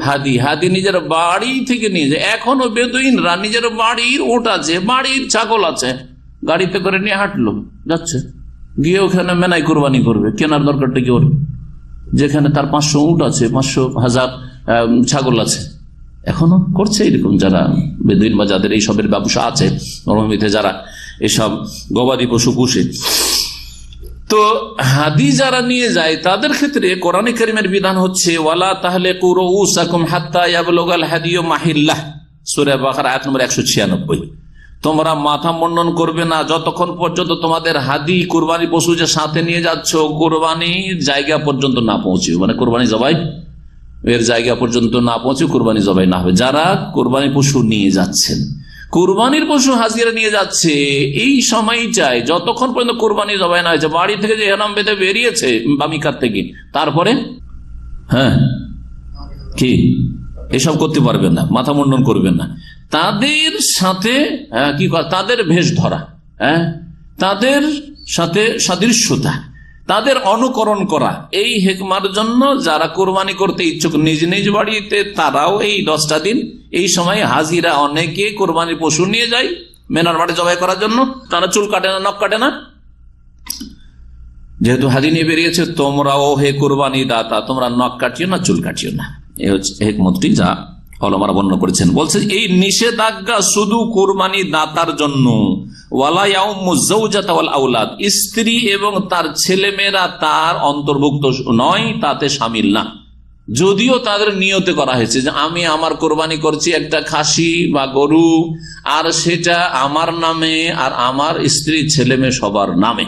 হাদি। হাদি নিজের বাড়ি থেকে নিয়ে যায়। এখনো বেদুইনরা নিজের বাড়ির ওট আছে, বাড়ির ছাগল আছে, গাড়িতে করে নিয়ে হাঁটলো, যাচ্ছে, গিয়ে ওখানে মেনাই কোরবানি করবে। কেনার দরকারটা কি ওর, যেখানে তার 500 উট আছে, 500,000 ছাগল আছে, এখনো করছে এরকম যারা বেদুইন বা যাদের এইসবের ব্যবসা আছে, মরুভূমিতে যারা এসব গবাদি পশু পুষে। তো হাদি যারা নিয়ে যায় তাদের ক্ষেত্রে কোরআনে কারীমের বিধান হচ্ছে, ওয়ালা তাহলিকু রুউসাকুম হাত্তা ইয়াবলুগাল হাদিয়ু মাহিল্লাহ, সূরা বাকারা আয়াত নম্বর 196। তোমরা মাথা মুন্ডন করবে না যতক্ষণ পর্যন্ত তোমাদের হাদি কুরবানি পশু যে সাথে নিয়ে যাচ্ছ কুরবানির জায়গা পর্যন্ত না পৌঁছে, মানে কুরবানি জবাই এর জায়গা পর্যন্ত না পৌঁছে কুরবানি জবাই না হবে। যারা কুরবানি পশু নিয়ে যাচ্ছেন, কুরবানির পশু হাজিরা নিয়ে যাচ্ছে, এই সময়টায় যতক্ষণ পর্যন্ত কুরবানি জবাই না হয়েছে, বাড়ি থেকে যে ইহরাম বেঁধে বেরিয়েছে বামিকাত থেকে, তারপরে কি এসব করতে পারবেন না, মাথা মুন্ডন করবেন না। তাদের সাথে কি করা, তাদের ভেষ ধরা, তাদের সাথে সাদৃশ্যতা, তাদের অনুকরণ করা। এই হেকমার জন্য যারা কোরবানি করতে ইচ্ছুক নিজ নিজ বাড়িতে, তারাও এই 10টা দিন এই সময় হাজিরা, অনেকে কোরবানির পশু নিয়ে যায় মেনার মাঠে জবাই করার জন্য। তারা চুল কাটে না, নখ কাটে না, যেহেতু হাদিস নিয়ে বেরিয়েছে তোমরাও হে কোরবানি দাতা, তোমরা নখ কাটিও না, চুল কাটিও না। এই হচ্ছে হেকমতটি যা ওলামারা বর্ণনা করেছেন। বলছে এই নিষেধাজ্ঞা শুধু কোরবানি দাতার জন্য, ওয়ালা ইয়াউমু যাওজাতা ওয়াল আওলাদ, স্ত্রী এবং তার ছেলেমেয়েরা তার অন্তর্ভুক্ত নয়, তাতে শামিল না। যদিও তাদের নিয়তে করা হয়েছে যে আমি আমার কোরবানি করছি একটা খাসি বা গরু, আর সেটা আমার নামে আর আমার স্ত্রী ছেলে মেয়ে সবার নামে,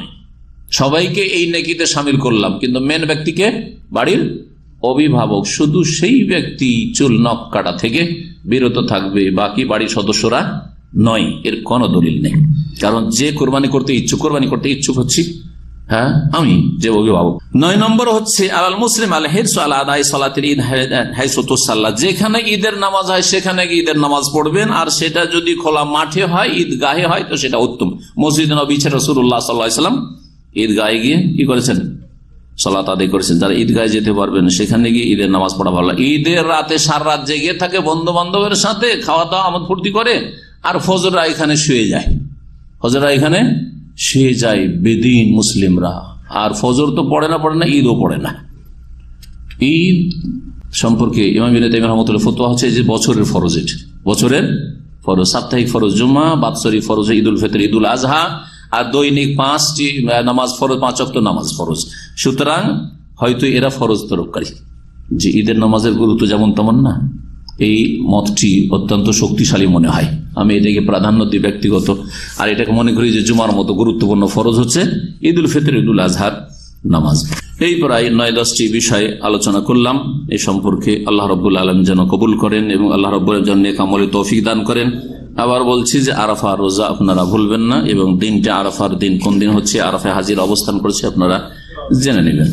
সবাইকে এই নেকিতে শামিল করলাম, কিন্তু মেন ব্যক্তিকে, বাড়ির অভিভাবক, শুধু সেই ব্যক্তি চুল নখ কাটা থেকে বিরত থাকবে, বাকি বাড়ির সদস্যরা নয়। এর কোনো দলিল নেই, কারণ যে কোরবানি করতে ইচ্ছুক হচ্ছি আমি, যে অভিভাবক। 9 নম্বর হচ্ছে আল মুসলিম আল হিরসু আলা আদাই সালাতিল ঈদ হাইসু তুসাল্লা, যেখানে ঈদের নামাজ হয় সেখানে গিয়ে ঈদের নামাজ পড়বেন, আর সেটা যদি খোলা মাঠে হয়, ঈদগাহে হয়, তো সেটা উত্তম। মসজিদ নবী রাসূলুল্লাহ সাল্লাল্লাহু আলাইহি ওয়াসাল্লাম ঈদগাহে গিয়ে কি করেছেন, সালাত আদায় করেছেন। যারা ঈদগাহে যেতে পারবেন সেখানে গিয়ে ঈদের নামাজ পড়া ভালো। ঈদের রাতে সারা রাত জেগে থাকে বন্ধু বান্ধবের সাথে, খাওয়া দাওয়া আমোদ ফুর্তি করে, আর ফজররা এখানে শুয়ে যায়, বেদিন মুসলিমরা। আর ফজর তো পড়ে না, ঈদও পড়ে না। ঈদ সম্পর্কে ইমাম ইবনে তাইমিয়া রাহমাতুল্লাহ ফতোয়া হচ্ছে যে বছরের ফরজ, বছরের ফরজ, সাপ্তাহিক ফরজ জুমা, বাৎসরিক ফরজ ঈদুল ফিতর, ঈদুল আজহা, আর দৈনিক 5টি নামাজ ফরজ, 5 ওয়াক্ত নামাজ ফরজ। সুতরাং হয়তো এরা ফরজ তরফকারী, যে ঈদের নামাজের গুরুত্ব যেমন তেমন না। এই মতটি অত্যন্ত শক্তিশালী মনে হয়, আমি এটাকে প্রাধান্য দিই ব্যক্তিগত। আর এটাকে মনে করি যে জুমার মতো গুরুত্বপূর্ণ ফরজ হচ্ছে ঈদুল ফিতর, ঈদুল আজহার নামাজ। এই প্রায় 9-10টি বিষয় আলোচনা করলাম। এই সম্পর্কে আল্লাহ রাব্বুল আলামিন যেন কবুল করেন এবং আল্লাহ রাব্বুল আলামিন যেন নেক আমলে তৌফিক দান করেন। আবার বলছি যে আরাফা রোজা আপনারা ভুলবেন না, এবং দিনটা আরাফার দিন কোন দিন হচ্ছে, আরাফায় হাজির অবস্থান করছে আপনারা জেনে নেবেন।